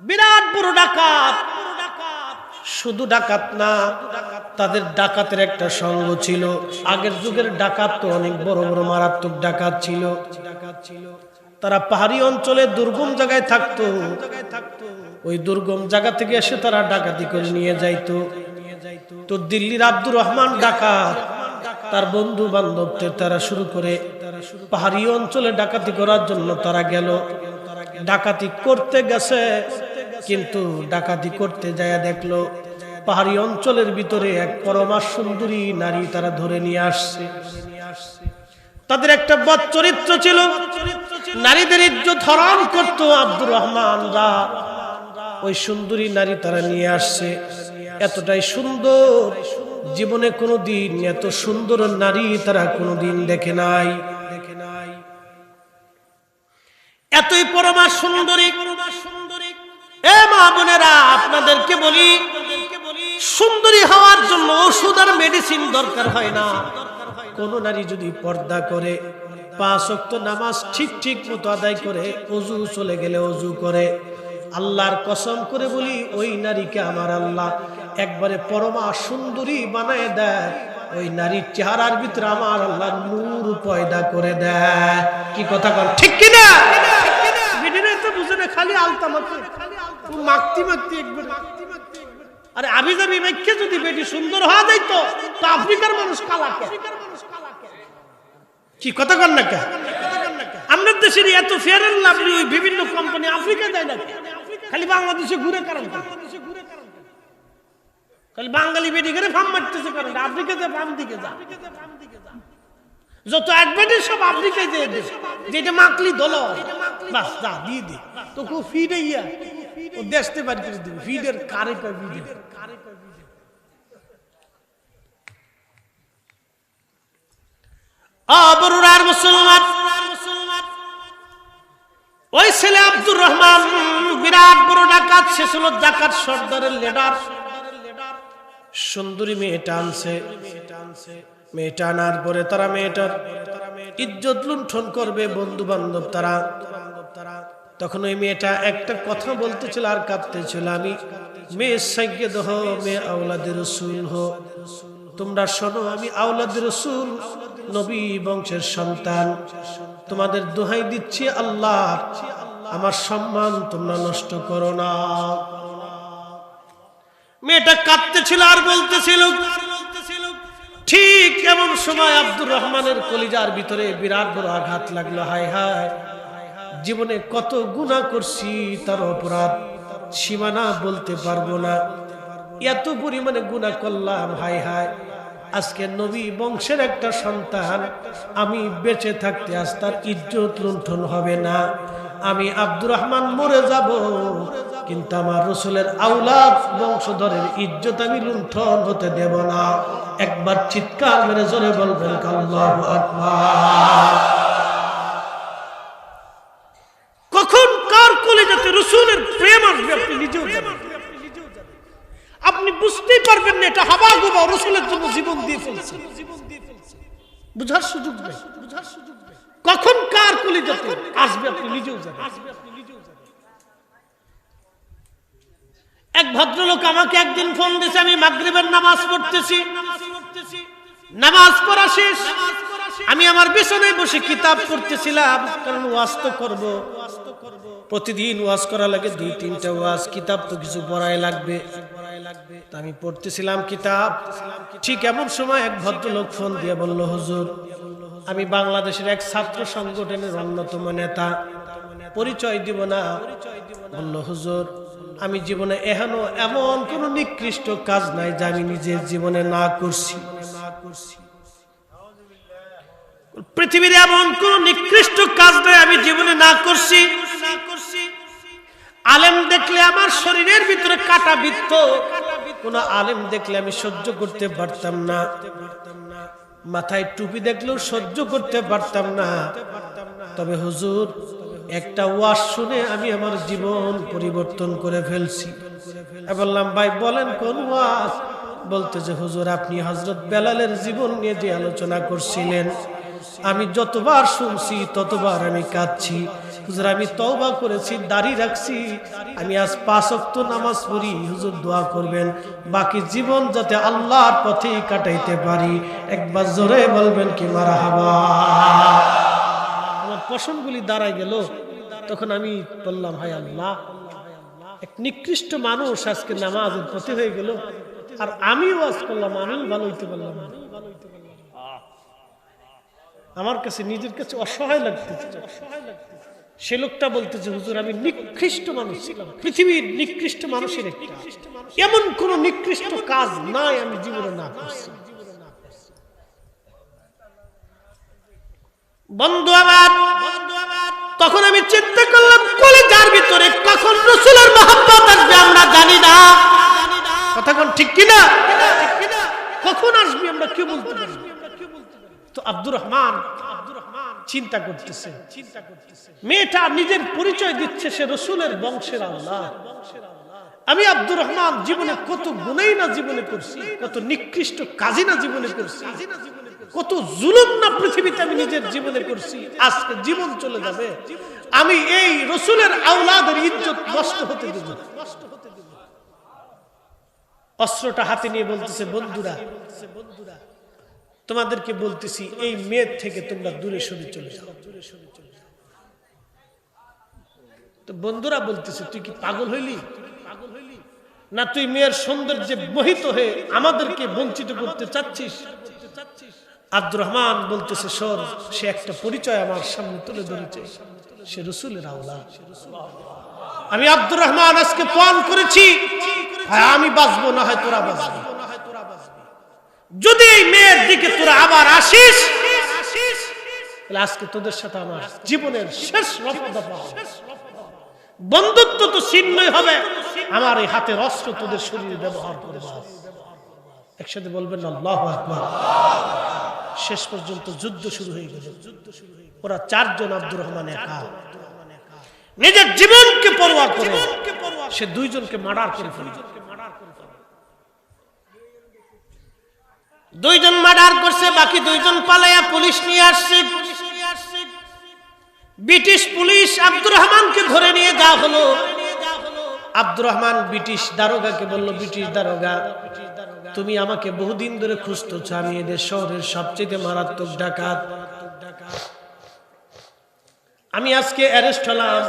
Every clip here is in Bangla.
বিরাট বড় ডাকাত। শুধু ডাকাত না, তাদের ডাকাতের একটা সঙ্গ ছিল। আগের যুগের ডাকাত তো অনেক বড় বড় মারাত্মক ডাকাত ছিল। তারা পাহাড়ি অঞ্চলে দুর্গম জায়গায় থাকতো। ওই দুর্গম জায়গা থেকে এসে তারা ডাকাতি করে নিয়ে যাইতো। তো দিল্লির আব্দুর রহমান ডাকাত তার বন্ধু বান্ধবদের তারা শুরু করে পাহাড়ি অঞ্চলে ডাকাতি করার জন্য তারা গেল। ডাকাতি করতে গেছে, কিন্তু ডাকাতি করতে যায় দেখলো পাহাড়ি অঞ্চলের ভিতরে এক পরমা সুন্দরী নারী তারা ধরে নিয়ে আসছে। তাদের একটা বদ চরিত্র ছিল, নারীদের ইজ্জত হরণ করতো আব্দুর রহমানরা। ওই সুন্দরী নারী তারা নিয়ে আসছে, এতটাই সুন্দর, জীবনে কোনোদিন এত সুন্দর নারী তারা কোনোদিন দেখে নাই। এতই পরমা সুন্দরী। এ মা বোনেরা, আপনাদেরকে বলি, সুন্দরী হওয়ার জন্য ওষুধ আর মেডিসিন দরকার হয় না। কোন নারী যদি পর্দা করে, 5 ওয়াক্ত নামাজ ঠিক মতো আদায় করে, ওযু চলে গেলে ওযু করে, আল্লাহর কসম করে বলি, ওই নারীকে আমার আল্লাহ একবারে পরমা সুন্দরী বানায় দেয়। ওই নারীর চেহারার ভিতরে আমার আল্লাহ নূর পয়দা করে দেয়। কি কথা বল, ঠিক কি না? বিডিনে তো বুঝে না, খালি আলতা মাখতি একবার। আরে আবিজাবি মাইকে যদি বেটি সুন্দর হওয়া যাইতো, তো আফ্রিকার মানুষ কালাকে। কি কথা কর না কে? আমাদের দেশের এত ফেয়ার এন্ড লাভলি ওই বিভিন্ন কোম্পানি আফ্রিকা যায় না, খালি বাংলাদেশে ঘুরে। কারণ খালি বাঙালি বেটি করে ফার্ম মারতেছে, কারণ আফ্রিকাতে ফার্ম দিকে যা, যত অ্যাডভান্টেজ সব আফ্রিকায় দিয়ে দে, যেটা মাকলি দল বাস যা দিয়ে দে, তো খুব ফিডে ইয়া ও দেশতে বাড়ি করে দিবে। ফিডের কারে কয় ফিডের আবরুরার মুসলমান। ওই ছেলে আব্দুর রহমান বিরাট বড় ডাকাত, সে ছিল ডাকাত সর্দারের লিডার। সুন্দরী মেয়েটা আনছে, মেয়েটা আনার পরে তারা মেয়েটার ইজ্জত লুণ্ঠন করবে, বন্ধু বান্ধব তারা। তখন ওই মেয়েটা একটা কথা বলতেছিল আর কাঁদতেছিল, আমি মেয়ে সাইয়্যেদ হো, মেয়ে আওলাদে রসুল হো। তোমরা শোনো, আমি আওলাদে রসুল, নবী বংশের সন্তান। তোমাদের দোহাই দিচ্ছি আল্লাহ, আমার সম্মান তোমরা নষ্ট করো না। মেয়েটা কাঁদতেছিল আর বলতেছিল। ঠিক এমন সময় আব্দুর রহমানের কলিজার ভিতরে বিরাট বড় আঘাত লাগলো। হায় হায়, জীবনে কত গুনাহ করছি, তার অপরাধ সীমানা বলতে পারবো না, এত পরিমাণে গুনাহ করলাম। হায় হায়, আজকে নবী বংশের একটা সন্তান, আমি বেঁচে থাকতে আজ তার ইজ্জত লুণ্ঠন হবে না। আমি আব্দুর রহমান মরে যাব, কিন্তু আমার রসুলের আওলাদ বংশধরের ইজ্জত আমি লুণ্ঠন হতে দেব না। একবার চিৎকার মেরে জোরে বলবেন আল্লাহু আকবার। কখন কার কলিজাতে রসুলের প্রেম আসবে আপনি নিজেও জানেন। আপনি বুঝতেই পারবেন না এটা হাবা গোবা রসুলের জন্য জীবন দিয়ে ফেলছে, বুঝার সুযোগ নেই। কখন কার কলিজাতে আসবে আপনি নিজেও জানেন। এক ভদ্রলোক আমাকে একদিন ফোন দিয়েছে, আমি মাগরিবের নামাজ পড়তেছি, নামাজ পড়া শেষ, আমি আমার বিছানায় বসে কিতাব পড়তেছিলাম, কারণ ওয়াজ তো করব, প্রতিদিন ওয়াজ করা লাগে, 2-3টা ওয়াজ, কিতাব তো কিছু পড়াই লাগবে। আমি পড়তেছিলাম কিতাব, ঠিক এমন সময় এক ভদ্রলোক ফোন দিয়ে বলল, হুজুর আমি বাংলাদেশের এক ছাত্র সংগঠনের অন্যতম নেতা, পরিচয় দিব না। বলল, হুজুর আমি জীবনে এখনো এমন কোন নিকৃষ্ট কাজ নাই যা আমি নিজের জীবনে না করছি। পৃথিবীর এমন কোন নিকৃষ্ট কাজ নাই আমি জীবনে না করছি। আলেম দেখলে আমার শরীরের ভিতরে কাটা বিদ্ধ, কোন আলেম দেখলে আমি সহ্য করতে পারতাম না, মাথায় টুপি দেখলেও সহ্য করতে পারতাম না। তবে হুজুর একটা ওয়াজ শুনে আমি আমার জীবন পরিবর্তন করে ফেলছি। বললাম, ভাই বলেন কোন ওয়াজ? বলতে যে হুজুর আপনি হযরত বেলালের জীবন নিয়ে যে আলোচনা করছিলেন, আমি যতবার শুনছি ততবার আমি কাঁদছি। হুজুর আমি তওবা করেছি, দাড়ি রাখছি, আমি আজ 5 ওয়াক্ত নামাজ পড়ি, হুজুর দোয়া করবেন বাকি জীবন যাতে আল্লাহর পথেই কাটাইতে পারি। একবার জোরে বলবেন কি মারহাবা। আমার পশমগুলি দাঁড়ায় গেল। তখন আমি বললাম, হায় আল্লাহ, এক নিকৃষ্ট মানুষ আজকে নামাজের পথে হয়ে গেল, আর আমিও ওয়াজ করলাম, আমিও ভালো হইতে পারলাম না। আমার কাছে নিজের কাছে অসহায় লাগতেছে। সে লোকটা বলতেছে, হুজুর আমি নিকৃষ্ট মানুষ ছিলাম, পৃথিবীর নিকৃষ্ট মানুষের একটা, এমন কোন নিকৃষ্ট কাজ নাই আমি জীবনে না করছি। বন্ধু আমার, তখন আমি চিন্তা করলাম কলিজার ভিতরে কখন রাসূলের মহব্বত আসবে আমরা জানি না। কথা কোন ঠিক কিনা? কখন আসবে আমরা কি বলতে পারি। তো আব্দুর রহমান চিন্তা করতেছে, মেয়েটা নিজের পরিচয় দিচ্ছে সে রাসূলের বংশের আওলাদ। আমি আব্দুর রহমান জীবনে কত গুনাহ না জীবনে করছি, কত নিকৃষ্ট কাজই না জীবনে করছি, কত জুলুম না পৃথিবীতে আমি নিজের জীবনে করছি। আজকে জীবন চলে যাবে, আমি এই রাসূলের আওলাদের ইজ্জত নষ্ট হতে দেব না। অস্ত্রটা হাতে নিয়ে বলতেছে, বন্ধুরা তোমাদেরকে বলতেছি এই মেয়ের থেকে তোমরা দূরে সরে চলে যাও। তো বন্ধুরা বলতেছে, তুই কি পাগল হইলি না, তুই মেয়ের সৌন্দর্যে মোহিত হয়ে আমাদেরকে বঞ্চিত করতে চাচ্ছিস? আব্দুর রহমান বলতেছে, শোন, সে একটা পরিচয় আমার সামনে তুলে ধরেছে, সে রাসূলের আওলাদ। আমি আব্দুর রহমান আজকে পান করেছি, আমি বাঁচবো না হয় তোরা বাঁচবি। যদি এই মেয়ের দিকে তোরা আবার আসিস, তাহলে আজকে তোদের সাথে আমার জীবনের শেষ রফা দফা, বন্ধুত্ব তো ছিন্নই হবে, আমার এই হাতের অস্ত্র তোদের শরীরে ব্যবহার করব। একসাথে বলবেন আল্লাহু আকবার। শেষ পর্যন্ত যুদ্ধ শুরু হয়ে গেল। ওরা 4 জন, আব্দুর রহমান একা, নিজের জীবনকে পরোয়া করে সে 2 জনকে মার্ডার করে ফেলল। 2 জন মার্ডার করছে, বাকি 2 জন পালায়া পুলিশ নিয়ে আসছে। ব্রিটিশ পুলিশ আব্দুর রহমানকে ধরে নিয়ে যাওয়া হলো। আব্দুর রহমান ব্রিটিশ দারোগাকে বলল, ব্রিটিশ দারোগা, তুমি আমাকে বহুদিন ধরে খুঁজতেছ, আমি এদের শহরের সবচেয়ে মারাত্মক ডাকাত, আমি আজকে অ্যারেস্ট হলাম।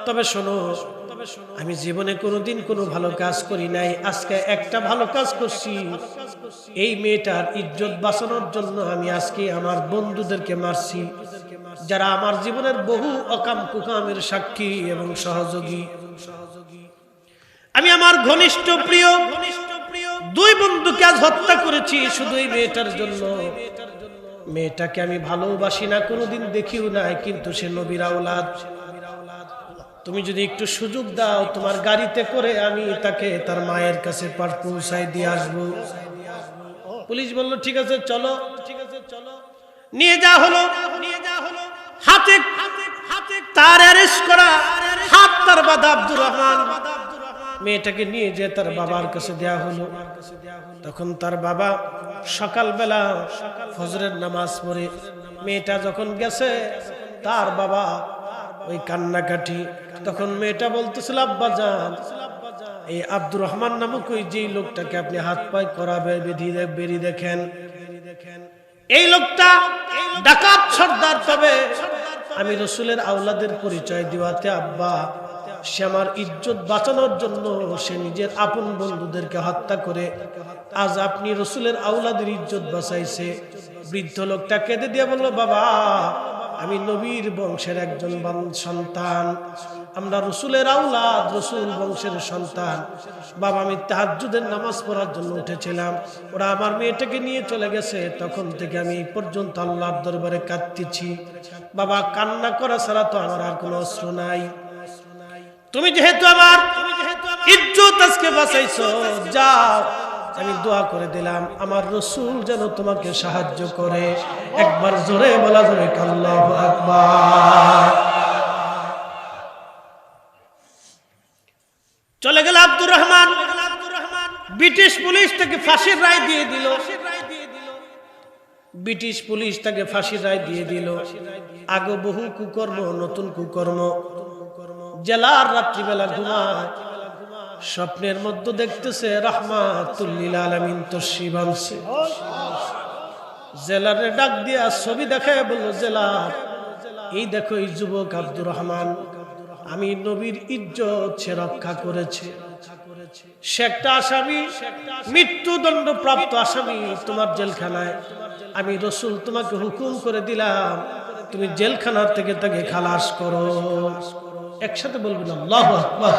তবে শোনো, আমি জীবনে কোনোদিন কোনো ভালো কাজ করি নাই, আজকে একটা ভালো কাজ করছি। এই মেয়েটার ইজ্জত বাঁচানোর জন্য আমি আজকে আমার বন্ধুদেরকে মারছি, যারা আমার জীবনের বহু অকাম কুকামের সাক্ষী এবং সহযোগী। আমি আমার ঘনিষ্ঠ প্রিয় 2 বন্ধুকে আজ হত্যা করেছি শুধু এই মেয়েটার জন্য। মেয়েটাকে আমি ভালোবাসি না, কোনোদিন দেখিও নাই, কিন্তু সে নবীর আওলাদ। তুমি যদি একটু সুযোগ দাও, তোমার গাড়িতে করে আমি তাকে তার মায়ের কাছে পৌঁছায় দিয়ে আসবো। পুলিশ বলল, ঠিক আছে চলো। নিয়ে যাওয়া হলো। হাতে তার অ্যারেস্ট করা, হাত তার বাঁধা আব্দুর রহমান। মেয়েটাকে নিয়ে যে তার বাবার কাছে দেয়া হলো। তখন তার বাবা সকালবেলা ফজরের নামাজ পড়ে মেয়েটা যখন গেছে, তার বাবা ওই কান্নাকাটি। তখন মেয়েটা বলতেছিল, আব্বা জান, এই আব্দুর রহমান নামক ওই যে লোকটাকে আপনি হাত পায়ে করাবে বেরি দেখেন, এই লোকটা ডাকাত সর্দার। তবে আমি রাসূলের আওলাদের পরিচয় দিওয়াতে আব্বা, সে আমার ইজ্জত বাঁচানোর জন্য সে নিজের আপন বন্ধুদেরকে হত্যা করে আজ আপনি রাসূলের আওলাদের ইজ্জত বাঁচাইছে। বৃদ্ধ লোকটা কেঁদে দিয়ে বলল, বাবা, আমি নবীর বংশের একজন সন্তান, আমরা রাসূলের আওলাদ, রাসূল বংশের সন্তান। বাবা, আমি তাহাজ্জুদের নামাজ পড়ার জন্য উঠেছিলাম, ওরা আমার মেয়েটাকে নিয়ে চলে গেছে, তখন থেকে আমি এই পর্যন্ত আল্লাহর দরবারে কাঁদতেছি। বাবা, কান্না করা ছাড়া তো আমার আর কোনো অস্ত্র নাই। তুমি যেহেতু আমার ইজ্জত আজকে বাঁচাইছো, যাও, আমি দোয়া করে দিলাম আমার রাসূল যেন তোমাকে সাহায্য করে। একবার জোরে বলা যাবে আল্লাহু আকবার। চলে গেল আব্দুর রহমান। ব্রিটিশ পুলিশ থেকে ফাঁসির রায় দিয়ে দিল। ব্রিটিশ পুলিশ তাকে ফাঁসির রায় দিয়ে দিল। আগে বহু কুকর্ম, নতুন কুকর্ম। জেলার রাত্রিবেলা ঘুমায়, স্বপ্নের মধ্যে দেখতেছে রাহমাতুল লিল আলামিন তশরিফ আনছে। জেলারে ডাক দিয়া ছবি দেখায় বলল, জেলার এই দেখো এই যুবক আব্দুর রহমান, আমি নবীর ইজ্জত সে রক্ষা করেছে। সে একটা আসামি, মৃত্যুদণ্ড প্রাপ্ত আসামি তোমার জেলখানায়। আমি রসুল তোমাকে হুকুম করে দিলাম, তুমি জেলখানার থেকে তাকে খালাস করো। একসাথে বলবেন আল্লাহু আকবার।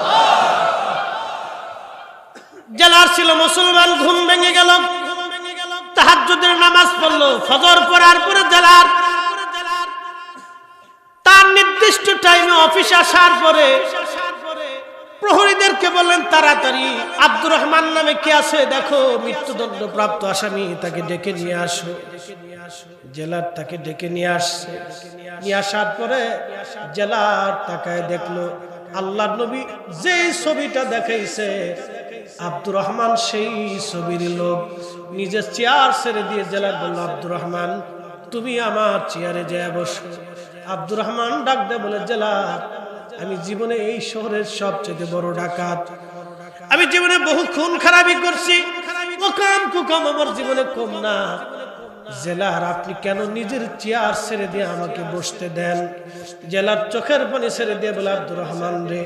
জেলার ছিল মুসলমান, ঘুম ভেঙে গেল, তাহাজ্জুদের নামাজ পড়লো। ফজর পড়ার পরে জেলার তার নির্দিষ্ট টাইমে অফিসে আসার পরে প্রহরীদেরকে বললেন, তাড়াতাড়ি আব্দুর রহমান নামে কে আছে দেখো, মৃত্যুদণ্ড প্রাপ্ত আসামি, তাকে ডেকে নিয়ে আসো। জেলার তাকে ডেকে নিয়ে আসছে। নিয়ে আসার পরে জেলার তাকায় দেখলো আল্লাহর নবী যে ছবিটা দেখাইছে আব্দুর রহমান সেই ছবির লোক। নিজের চেয়ার ছেড়ে দিয়ে জেলার বলল, আব্দুর রহমান তুমি আমার চেয়ারে যায় বসো। আব্দুর রহমান ডাক দেয় বলে, জেলার আমি জীবনে এই শহরের সবচেয়ে বড় ডাকাত, আমি জীবনে বহু খুন খারাপি করছি, ওকাম কুকাম আমার জীবনে কম না। জেলার আপনি কেন নিজের চেয়ার ছেড়ে দিয়ে আমাকে বসতে দেন? জেলার চোখের পানি ছেড়ে দিয়ে বলে, আব্দুর রহমান রে,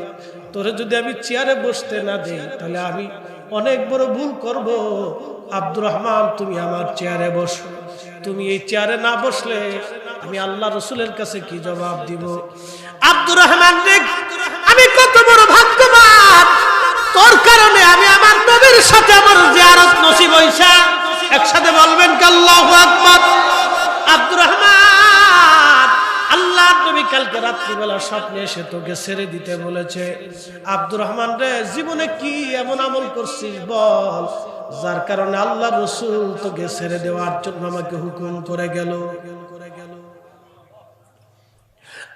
তোরে যদি আমি চেয়ারে বসতে না দেই তাহলে আমি অনেক বড় ভুল করব। আব্দুর রহমান তুমি আমার চেয়ারে বসো, তুমি এই চেয়ারে না বসলে আমি আল্লাহ রসুলের কাছে কি জবাব দিব? আব্দুর রহমান রে, আমি কত বড় ভাগ্যবান, তোর কারণে আমি আমার নবীর সাথে আমার জিয়ারত নসিব হইছে। একসাথে বলবেন কি আল্লাহু আকবার। আব্দুর রহমান, আল্লাহ নবী কালকে রাত্রিবেলা স্বপ্নে এসে তোকে ছেড়ে দিতে বলেছে। আব্দুর রহমান রে, জীবনে কি এমন আমল করছিস বল, যার কারণে আল্লাহ রসুল তোকে ছেড়ে দেওয়ার জন্য আমাকে হুকুম করে গেল?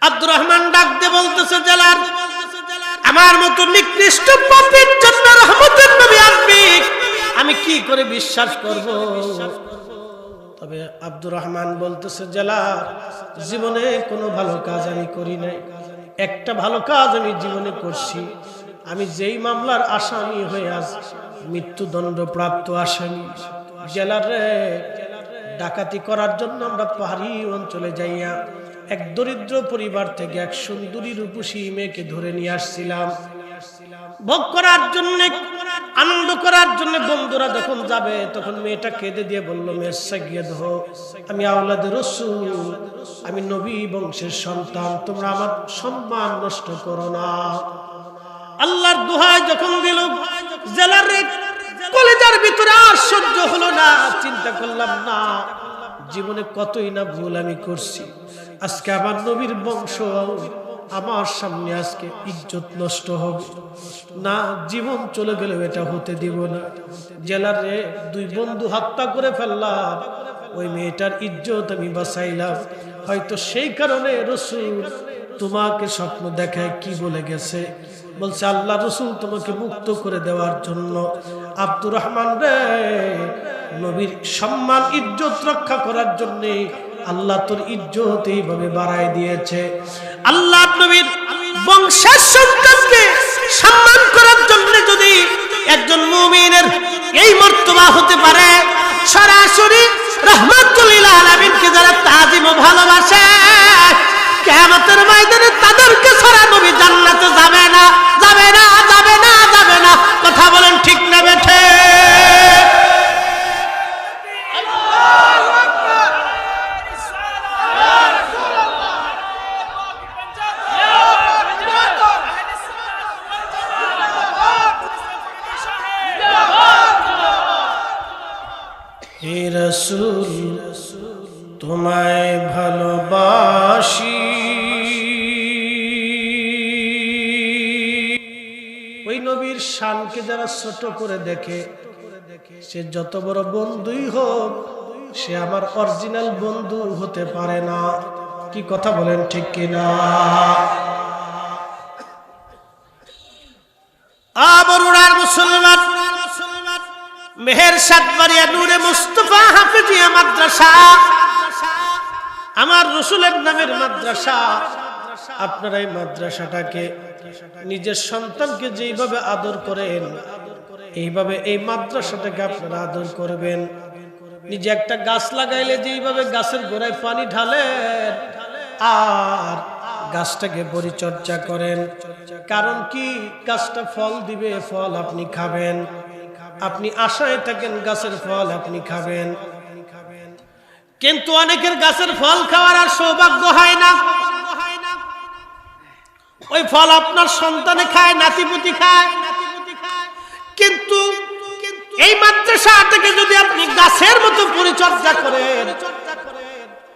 আব্দুর রহমান ডাক দিয়ে বলতেছে, জেলার আমার মতো নিকৃষ্ট পাপীর জন্য রহমতের নবী আসবে, আমি কি করে বিশ্বাস করব? তবে আব্দুর রহমান বলতেছে, জেলার জীবনে কোনো ভালো কাজ আমি করি নাই, একটা ভালো কাজ আমি জীবনে করছি। আমি যেই মামলার আসামি হয়ে আজ মৃত্যুদণ্ড প্রাপ্ত আসামি। জেলার রে, ডাকাতি করার জন্য আমরা পাহাড়ি অঞ্চলে যাইয়া এক দরিদ্র পরিবার থেকে এক সুন্দরী রূপসী মেয়েকে ধরে নিয়ে আসছিলাম। ভোগ করার জন্য, আনন্দ করার জন্য বন্ধুরা যখন যাবে তখন মেয়েটা কেঁদে দিয়ে বলল, মেয়ের গিয়ে ধো, আমি আওলাদে রসুল, আমি নবী বংশের সন্তান, তোমরা আমার সম্মান নষ্ট করো না। আল্লাহর দোহাই যখন দিল, জেলার কলেজার ভিতরে আর সহ্য হলো না। চিন্তা করলাম, না জীবনে কতই না ভুল আমি করছি, আজকে আমার নবীর বংশ আমার সামনে আজকে ইজ্জত নষ্ট হবে না, জীবন চলে গেলেও এটা হতে দিব না। জেলার রে, দুই বন্ধু হত্যা করে ফেললাম, ওই মেয়েটার ইজ্জত আমি বাঁচাইলাম। হয়তো সেই কারণে রসুল তোমাকে স্বপ্ন দেখায় কি বলে গেছে, বলছে আল্লাহ রসুল তোমাকে মুক্ত করে দেওয়ার জন্য। আব্দুর রহমান রে, নবীর সম্মান ইজ্জত রক্ষা করার জন্য আল্লাহ তোর ইজ্জত এইভাবে বাড়ায় দিয়েছে। আল্লাহ নবীর বংশের সন্তানকে সম্মান করার জন্য যদি একজন মুমিনের এই মর্তবা হতে পারে, সরাসরি রাহমাতুল লিল আলামিনকে যারা তাজিম ও ভালোবাসে, কিয়ামতের ময়দানে তাদেরকে ছাড়া নবী জান্নাতে যাবে না, যাবে না, যাবে না, যাবে না। কথা বলেন ঠিক না বেঠে? হে রাসূল তোমায় ভালোবাসি, ওই নবীর শানকে যারা ছোট করে দেখে, সে যত বড় বন্ধুই হোক, সে আমার অরিজিনাল বন্ধু হতে পারে না। কি কথা বলেন ঠিক কিনা? বরুণার মুসলমান, মেহের সাতবাড়িয়া নূরে মুস্তাফা হাফেজিয়া মাদ্রাসা, আমার রসুলের নামের মাদ্রাসা। আপনারা এই মাদ্রাসাটাকে নিজের সন্তানকে যেইভাবে আদর করেন, এইভাবে এই মাদ্রাসাটাকে আপনারা আদর করবেন। নিজে একটা গাছ লাগাইলে যেইভাবে গাছের গোড়ায় পানি ঢালেন আর গাছটাকে পরিচর্যা করেন, কারণ কি গাছটা ফল দিবে, ফল আপনি খাবেন, আপনি আশায় থাকেন গাছের ফল আপনি খাবেন। কিন্তু অনেকের গাছের ফল খাওয়ার আর সৌভাগ্য হয় না। ওই ফল আপনার সন্তানে খায়, নাতিপুতি খায়। কিন্তু এই মাদ্রাসাটাকে যদি আপনি গাছের মতো পরিচর্যা করেন,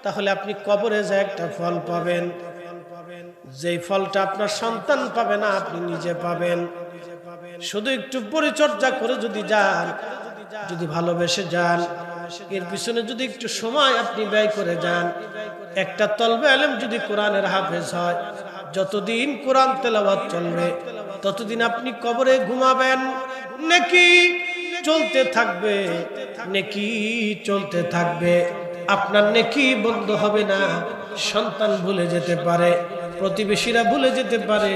তাহলে আপনি কবরে যে একটা ফল পাবেন, যেই ফলটা আপনার সন্তান পাবে না, আপনি নিজে পাবেন। শুধু একটু পরিচর্যা করে যদি যান, যদি ভালোবেসে যান, এর পিছনে যদি একটু সময় আপনি ব্যয় করে যান, একটা তলবে আলেম যদি কোরআনের হাফেজ হয়, যতদিন কোরআন তেলাওয়াত চলবে ততদিন আপনি কবরে ঘুমাবেন, নেকি চলতে থাকবে, নেকি চলতে থাকবে। আপনার নেকি বন্ধ হবে না। সন্তান ভুলে যেতে পারে, প্রতিবেশীরা ভুলে যেতে পারে,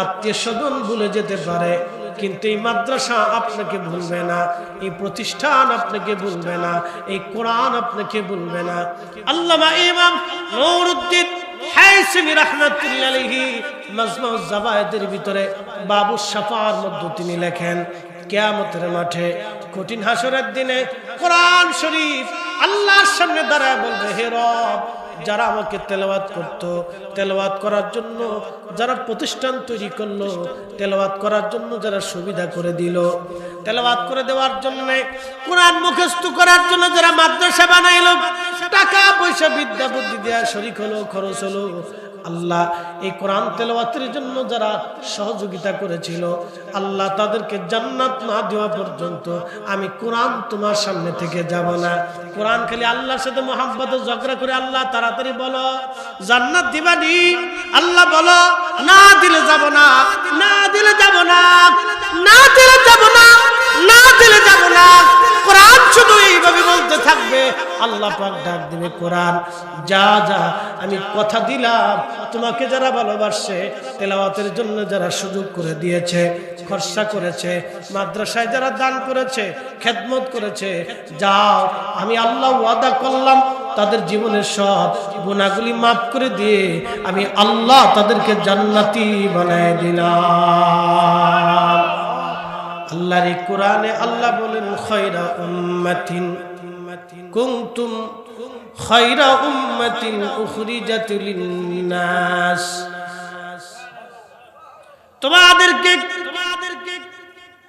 আত্মীয় স্বজন ভুলে যেতে পারে, কিন্তু এই মাদ্রাসা আপনাকে ভুলবে না, এই প্রতিষ্ঠান আপনাকে ভুলবে না, এই কোরআন আপনাকে ভুলবে না। আল্লামা ইমাম নুরউদ্দিন হাইসিমি রাহমাতুল্লাহি আলাইহি মাজমাউজ জাওয়ায়েদের ভিতরে বাবু শাফার মধ্যে তিনি লেখেন, কিয়ামতের মাঠে কঠিন হাসরের দিনে কোরআন শরীফ আল্লাহর সামনে দাঁড়ায় বলবে, হে রব, যারা আমাকে তেলাওয়াত করতো, তেলাওয়াত করার জন্য যারা প্রতিষ্ঠান তৈরি করলো, তেলাওয়াত করার জন্য যারা সুবিধা করে দিল, তেলাওয়াত করে দেওয়ার জন্য, কোরআন মুখস্থ করার জন্য যারা মাদ্রাসা বানাইলো, টাকা পয়সা বিদ্যা বুদ্ধি দেয়া শরীক হলো, খরচ হলো, আল্লাহ এই কোরআন তেলাওয়াতের জন্য যারা সহযোগিতা করেছিল, আল্লাহ তাদেরকে জান্নাত না দেওয়া পর্যন্ত আমি কোরআন তোমার সামনে থেকে যাব না। কোরআন খালি আল্লাহর সাথে মহব্বতে ঝগড়া করে, আল্লাহ তাড়াতাড়ি বলো জান্নাত দিবানি, আল্লাহ বলো না দিলে যাব না, না দিলে যাব না, না দিলে যাব না, না দিলে যাব না। কোরআন শুধু এইভাবে বলতে থাকবে, আল্লাহ পাক ডাক দিবে, কোরআন যা যা, আমি কথা দিলাম তোমাকে যারা ভালোবাসে, তেলাওয়াতের জন্য যারা সুযোগ করে দিয়েছে, খরচা করেছে, মাদ্রাসায় যারা দান করেছে, খেদমত করেছে, যাও আমি আল্লাহ ওয়াদা করলাম তাদের জীবনের সব গুনাহগুলি মাফ করে দিয়ে আমি আল্লাহ তাদেরকে জান্নাতি বানায় দিলাম। আল্লাহর এই কোরআনে আল্লাহ বলেন, খায়রা উম্মাতিন কুনতুম খায়রা উম্মাতিন উখরিজাত লিন-নাস, তোমাদেরকে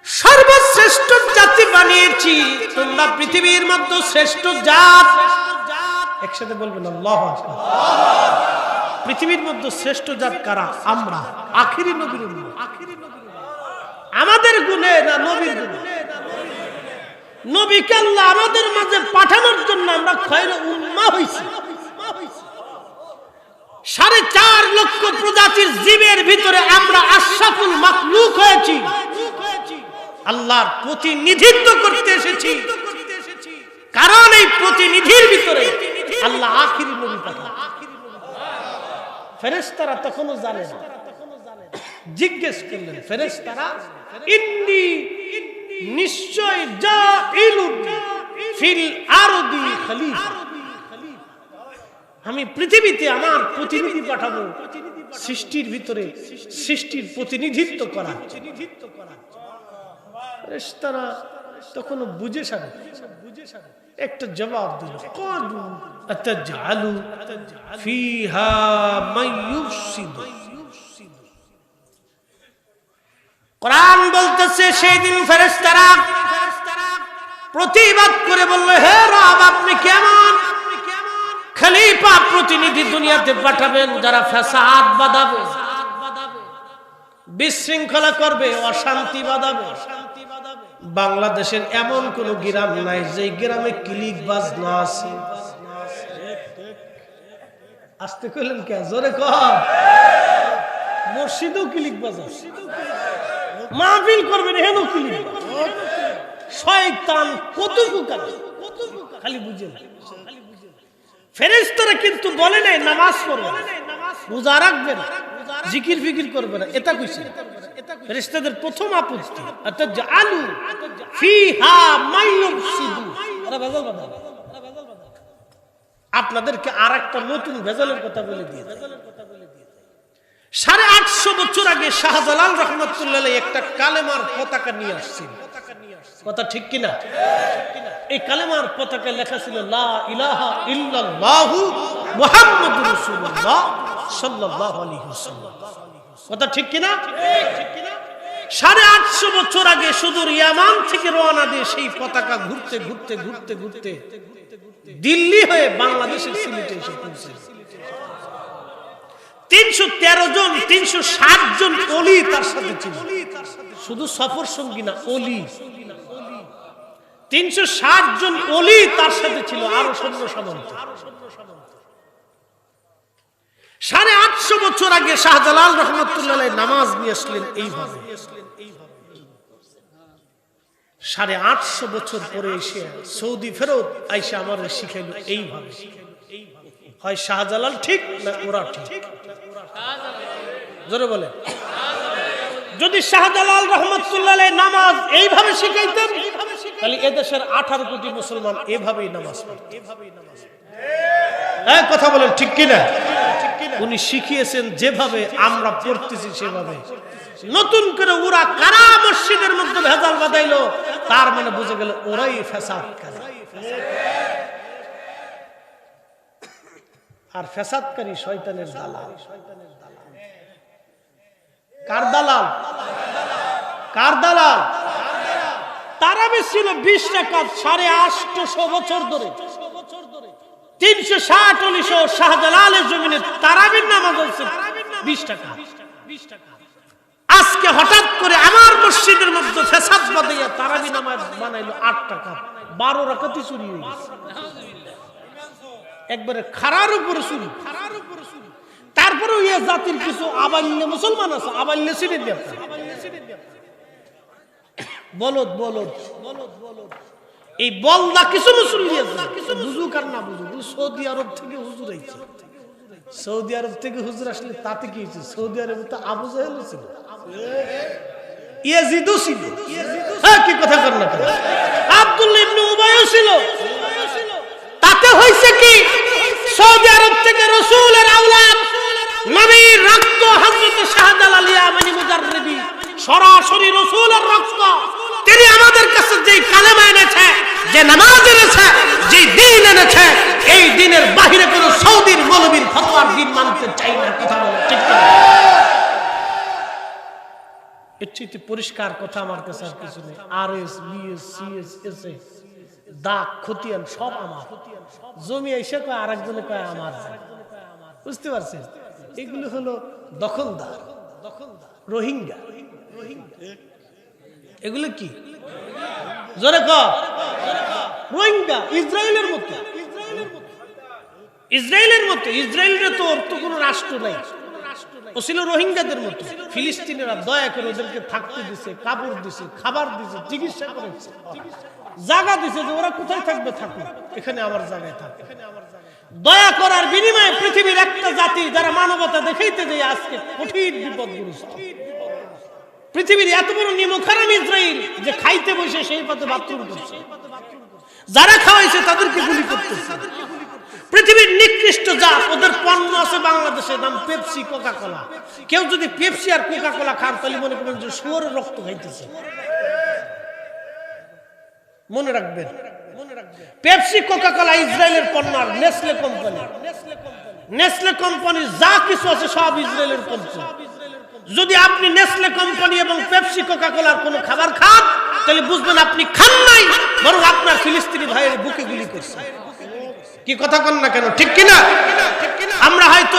সর্বশ্রেষ্ঠ জাতি বানিয়েছি, তোমরা পৃথিবীর মধ্যে শ্রেষ্ঠ জাত। একসাথে বলবেন আল্লাহু আকবার। পৃথিবীর মধ্যে শ্রেষ্ঠ জাত কারা? আমরা, আখিরি নবীর উম্মত। আমাদের গুণে না নবীর গুণে? নবীকে আল্লাহ আমাদের মাঝে পাঠানোর জন্য আমরা খায়রা উম্মাহ হইছি। 4.5 লক্ষ প্রজাতির জীবের ভিতরে আমরা আশরাফুল মাখলুক হয়েছি, আল্লাহর প্রতিনিধিত্ব করতে এসেছি। কারণ এই প্রতিনিধির ভিতরে আল্লাহ আখিরি নবী পাঠান। ফেরেশতারা তখনও জানে না, জিজ্ঞেস করলেন ফেরেশতারা, ইন্নী নিশ্চয় জাইলুন ফিল আরদি খলিফা, আমি পৃথিবীতে আমার প্রতিনিধি পাঠাবো, সৃষ্টির ভিতরে সৃষ্টির প্রতিনিধিত্ব করা। ফেরেশতারা তখন বুঝে সারে একটা জবাব দিল, ক্বালু আতাজআলু ফিহা মান ইউফসিদু। কোরআন বলতেছে সেই দিন ফেরেশতারা প্রতিবাদ করে বলল, হে রব, আপনি কেমন খলিফা প্রতিনিধি দুনিয়াতে পাঠাবেন যারা ফাসাদ বাঁধাবে, বিশৃঙ্খলা করবে, অশান্তি বাঁধাবে। বাংলাদেশের এমন কোন গ্রাম নাই যে গ্রামে ক্লিক বাজ না আছে। আসতে কইলেন কে? জোরে কর। মসজিদেও ক্লিক বাজ আছে, মাহফিল করবেন হেন ক্লিক। শয়তান কতটুকু খালি বুঝে না। ফেরেশতারা কিন্তু বলে নাই নামাজ পড়বে না, রোজা রাখবে না, জিকির ফিকির করবে না, এটা কইছে। ফেরেশতাদের প্রথম আপত্তি আতাজআলু ফিহা মাইয়ুফসিদু, ওরা ভেজাল বাঁধাবে। আপনাদেরকে আরেকটা নতুন ভেজালের কথা বলে দিয়ে 850 বছর আগে শাহজালাল রাহমাতুল্লাহ আলাইহি একটা কালেমার পতাকা নিয়ে আসছেন। কথা ঠিক কিনা? এই কালেমার পতাকায় লেখা ছিল লা ইলাহা ইল্লাল্লাহু মুহাম্মাদুর রাসূলুল্লাহ সাল্লাল্লাহু আলাইহি ওয়াসাল্লাম। কথা ঠিক কিনা? 850 বছর আগে সুদূর ইয়ামান থেকে রওনা দিয়ে সেই পতাকা ঘুরতে ঘুরতে ঘুরতে ঘুরতে দিল্লি হয়ে বাংলাদেশের সিলেটে এসে পৌঁছে। 313 জন 360 জন ওলি তার সাথে ছিল, শুধু সফর সঙ্গী না, ওলি। 360 জন ওলি তার সাথে ছিল, আরো সৈন্য সামন্ত। 850 বছর আগে শাহজালাল রাহমাতুল্লাহ আলাইহি নামাজ নিয়ে আসলেন এইভাবে। 850 বছর পরে এসে সৌদি ফেরত আইসা আমার শিখাইল এইভাবে। হয় শাহজালাল ঠিক না ওরা ঠিক? জোরে বলে। যদি শাহজালাল রাহমাতুল্লাহ আলাইহি নামাজ এইভাবে শিখাইতেন তাহলে এদেশের 18 কোটি মুসলমান এভাবেই নামাজ পড়ত। হ্যাঁ, কথা বলেন ঠিক কিনা? উনি শিখিয়েছেন যেভাবে, আমরা পড়তেছি সেভাবে। নতুন করে ওরা কারা মসজিদের মধ্যে ভেজাল বাঁধাইলো, তার মানে বুঝে গেল ওরাই ফ্যাসাদকারী। আর ফ্যাসাদকারী শয়তানের দালাল। কার দালাল? কার দালাল? তারাবি ছিল 20 রাকাত 850 বছর ধরে। 360 অলিশো শাহজালালের জমিনে তারাবির নামাজ হচ্ছে 20 টাকা। আজকে হঠাৎ করে আমার মসজিদের মধ্যে ফ্যাসাদ বাঁধাইয়া তারাবি নামাজ বানাইলো 8 টাকা, 12 রাকাতই চুরি হয়ে গেছে। একবারে খারার উপরে চুরি। তারপরে ওই জাতির কিছু আবাল্য মুসলমান আছে, আবাল্য চিনে দিয়ে বলদ বলদ বলদ, এই বলদা কিছু মুসলিম আছে, বুঝুক আর না বুঝুক। সৌদি আরব থেকে হুজুর আইছে, সৌদি আরব থেকে হুজুর আসলে তাতে কি হয়েছে? সৌদি আরবে তো আবু জাহেল ছিল, ইয়াজিদও ছিল। হ্যাঁ, কি কথা কর না, আব্দুল্লাহ ইবনে উবাইও ছিল। তাতে হইছে কি? সৌদি আরব থেকে রাসূলের আওলাদ নবীর রক্ত হযরত শাহজালাল ইয়ামানি মুজাররিদি সরাসরি রাসূলের রক্ত। তিনি আমাদের কাছে যে কালেমা এনেছে, যে নামাজ এনেছে, যে দ্বীন এনেছে, এই দ্বীনের বাহিরে কোন সৌদির মৌলবীর ফতোয়ার দ্বীন মানতে চাই না। কথা বলে ঠিক না? এর চেয়ে পরিষ্কার কথা আমার কাছে আর কিছু নেই। আরএস, বিএস, সিএস, এসএ, দাগ, খতিয়ান সব আমার। জমি এসে কয় আর একজনে কয় আমার। বুঝতে পারছেন? এগুলো হলো দখলদার, রোহিঙ্গা। এগুলো কি? জোরে কর। রোহিঙ্গা ইসরায়েলের মতো। ইসরায়েলের মতো। ইসরায়েলের তো ওর তো কোনো রাষ্ট্র নাই, ও ছিল রোহিঙ্গাদের মতো। ফিলিস্তিনিরা দয়া করে ওদেরকে থাকতে দিছে, কাপড় দিছে, খাবার দিছে, চিকিৎসা করেছে, জায়গা দিছে যে ওরা কোথায় থাকবে থাকুক, এখানে আমার জায়গায় থাকবে। দয়া করার বিনিময়ে পৃথিবীর একটা জাতি যারা মানবতা দেখাইতে যায় আজকে কঠিন বিপদগ্রস্ত। পৃথিবীর এত বড় নিমখারাম ইসরায়েল যে খাইতে বসে সেই পথে বাথরুম করছে, যারা খাওয়াইছে তাদেরকে গুলি করতেছে। পৃথিবীর নিকৃষ্ট জাত, ওদের পণ্য আছে বাংলাদেশে, নাম পেপসি, কোকা কোলা। কেউ যদি পেপসি আর কোকা কোলা খান তাহলে মনে করবেন যে শুয়োরের রক্ত খাইতেছে। মনে রাখবেন, পেপসি, কোকা কোলা ইসরায়েলের পণ্য। আর নেসলে কোম্পানি, নেসলে কোম্পানি যা কিছু আছে সব ইসরায়েলের কোম্পানি। যদি আপনি নেসলে কোম্পানি এবং পেপসি, কোকা কোলার কোনো খাবার খান তাহলে বুঝবেন আপনি খান নাই, বরং আপনার ফিলিস্তিনি ভাইয়ের বুকে গুলি করছে। কি কথা কন না কেন? ঠিক কিনা? আমরা হয়তো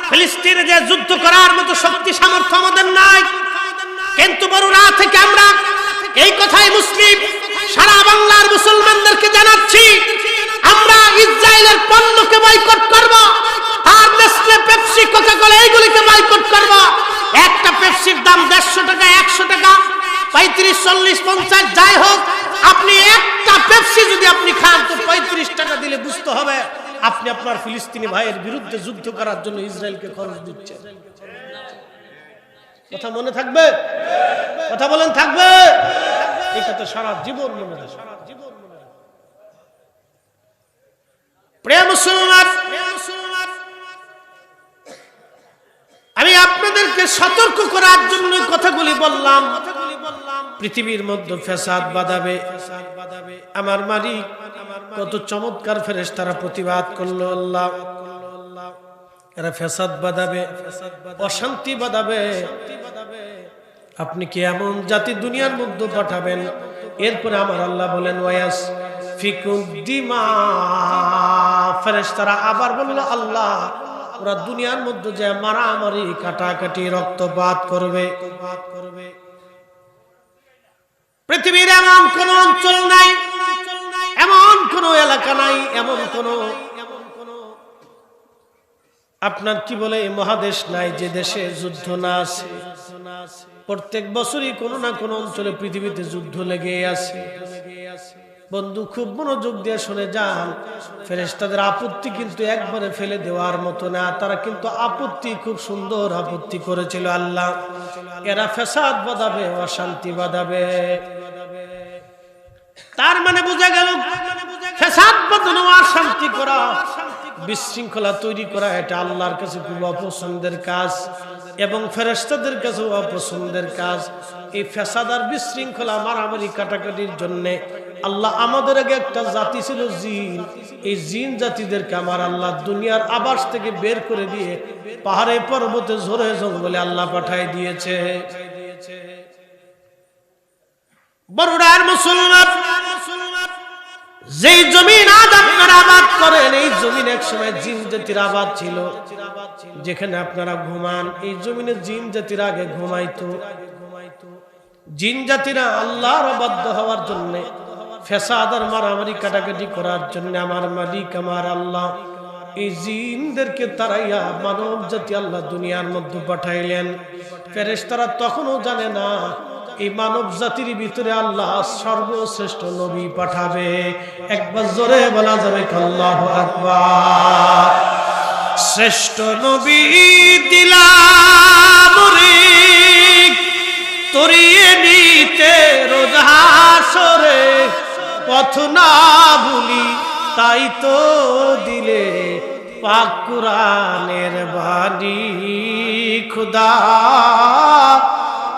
ফিলিস্তিনে যে যুদ্ধ করার মতো শক্তি সামর্থ্য আমাদের নাই, কিন্তু বড়রা থেকে আমরা এই কথাই মুসলিম সারা বাংলার মুসলমানদেরকে জানাচ্ছি, আমরা ইসরায়েলের পণ্যকে বয়কট করব, আর নেসলে, পেপসি, কোকা কোলা এইগুলিকে বয়কট করব। একটা পেপসির দাম 150 টাকা, 100 টাকা, 35, 40, 50 যাই হোক, আপনি একটা পেপসি যদি আপনি খান তো 35 টাকা দিলে বুঝতে হবে আপনি আপনার ফিলিস্তিনি ভাইয়ের বিরুদ্ধে যুদ্ধ করার জন্য ইসরায়েলকে খরচ দিচ্ছেন। কথা মনে থাকবে? কথা বলেন থাকবে? এই কথা সারা জীবন মনে রাখবে। প্রিয় মুসলমান, আমি আপনাদেরকে সতর্ক করার জন্য কথাগুলি বললাম। পৃথিবীর মধ্যে ফ্যাসাদ বাঁধাবে, আমার মালিক কত চমৎকার ফেরেশতারা প্রতিবাদ করলো। আল্লাহ এরা ফ্যাসাদ বাঁধাবে, অশান্তি বাঁধাবে। আপনি কি এমন জাতি দুনিয়ার মধ্যে পাঠাবেন? এরপরে আমার আল্লাহ বলেন ওয়াস ফিকুদ্দিমা, ফেরেশতারা আবার বলল আল্লাহ ওরা দুনিয়ার মধ্যে যে মারামারি কাটাকাটি রক্তপাত করবে। পৃথিবীর এমন কোন অঞ্চল নাই, এমন কোন এলাকা নাই, এমন কোন আপনার কি বলে মহাদেশ নাই যে দেশে যুদ্ধ না আছে। প্রত্যেক বছরই কোন না কোন অঞ্চলে পৃথিবীতে যুদ্ধ লেগে আছে। বন্ধু খুব মনোযোগ দিয়ে শুনে যান, ফেরেশতাদের আপত্তি কিন্তু একবারে ফেলে দেওয়ার মতো না। তারা কিন্তু আপত্তি খুব সুন্দর আপত্তি করেছিল। আল্লাহ এরা ফ্যাসাদ বাঁধাবে, অশান্তি বাঁধাবে। তার মানে বোঝা গেল ফ্যাসাদ বাঁধানো, অশান্তি করা, বিশৃঙ্খলা তৈরি করা এটা আল্লাহর কাছে খুব অপছন্দের কাজ এবং ফেরেশতাদের কাছে অপছন্দের কাজ। এই ফ্যাসাদ আর বিশৃঙ্খলা মারামারি কাটাকাটির জন্য আল্লাহ আমাদের আগে একটা জাতি ছিল জিন। এই জিন জাতিদেরকে আমার আল্লাহ দুনিয়ার আবাস থেকে বের করে দিয়ে পাহাড়ে পর্বতে ঝোড়ে জঙ্গলে আল্লাহ পাঠায় দিয়েছে। বড়ুড়ার মুসলমান, যেই জমিন আজ আপনারা আবাদ করেন এই জমিন এক সময় জিন জাতির আবাদ ছিল। যেখানে আপনারা ঘুমান এই জমিনে জিন জাতির আগে ঘুমাইতো। জিন জাতিরা আল্লাহর অবাধ্য হওয়ার জন্য, ফ্যাসাদ আর মারামারি কাটাকাটি করার জন্য আমার মালিক আমার আল্লাহ এই জিনদেরকে তারাইয়া মানব জাতি আল্লাহ দুনিয়ার মধ্যে পাঠাইলেন। ফেরেশতারা তখনও জানে না এই মানব জাতির ভিতরে আল্লাহ সর্বশ্রেষ্ঠ নবী পাঠাবে। একবার জোরে বলা যাবে আল্লাহু আকবার। শ্রেষ্ঠ নবী দিলাম রে তরিয়ে নিতে রোজ হাসরে, পথ না ভুলি তাই তো দিলে পাক কুরআনের বাণী। খুদা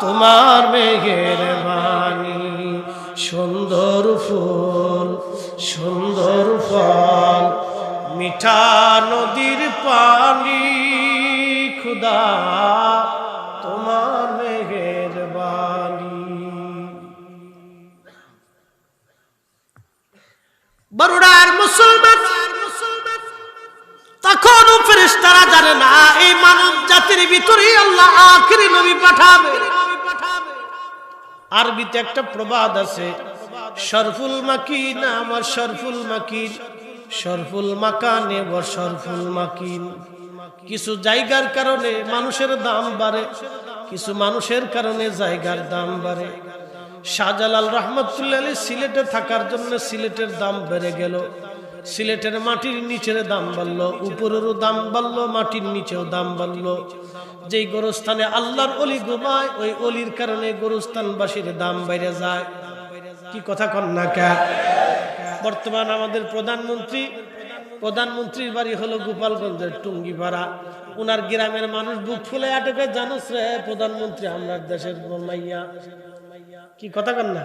তোমার মেহেরবানি, সুন্দর ফুল সুন্দর ফল মিঠা নদীর পানি। খুদা তোমার মেহেরবানি। বড়ুড়ার মুসলমান, তখন ফেরেশতারা জানে না এই মানব জাতির ভিতরে আল্লাহ আখেরি নবী পাঠাবে। আরবিতে একটা প্রবাদ আছে, শরফুল মাকিন আমার শরফুল মাকিন, শরফুল মাকানে ওয়া শরফুল মাকিন। কিছু জায়গার কারণে মানুষের দাম বাড়ে, কিছু মানুষের কারণে জায়গার দাম বাড়ে। শাহজালাল রহমতুল্লাহ আলাইহি সিলেটে থাকার জন্য সিলেটের দাম বেড়ে গেল। সিলেটের মাটির নিচের দাম বাড়লো, উপরেরও দাম বাড়লো, মাটির নিচেও দাম বাড়লো। যেই গোরস্থানে আল্লাহর অলি ঘুমায় ওই অলির কারণে গোরস্থানবাসীর দাম বেড়ে যায়। কি কথা কন না কে? বর্তমান আমাদের প্রধানমন্ত্রীর বাড়ি হলো গোপালগঞ্জের টুঙ্গিপাড়া। উনার গ্রামের মানুষ বুক ফুলে আটকে, জানোস রে প্রধানমন্ত্রী আমরা দেশের মাইয়া। কি কথা কন না?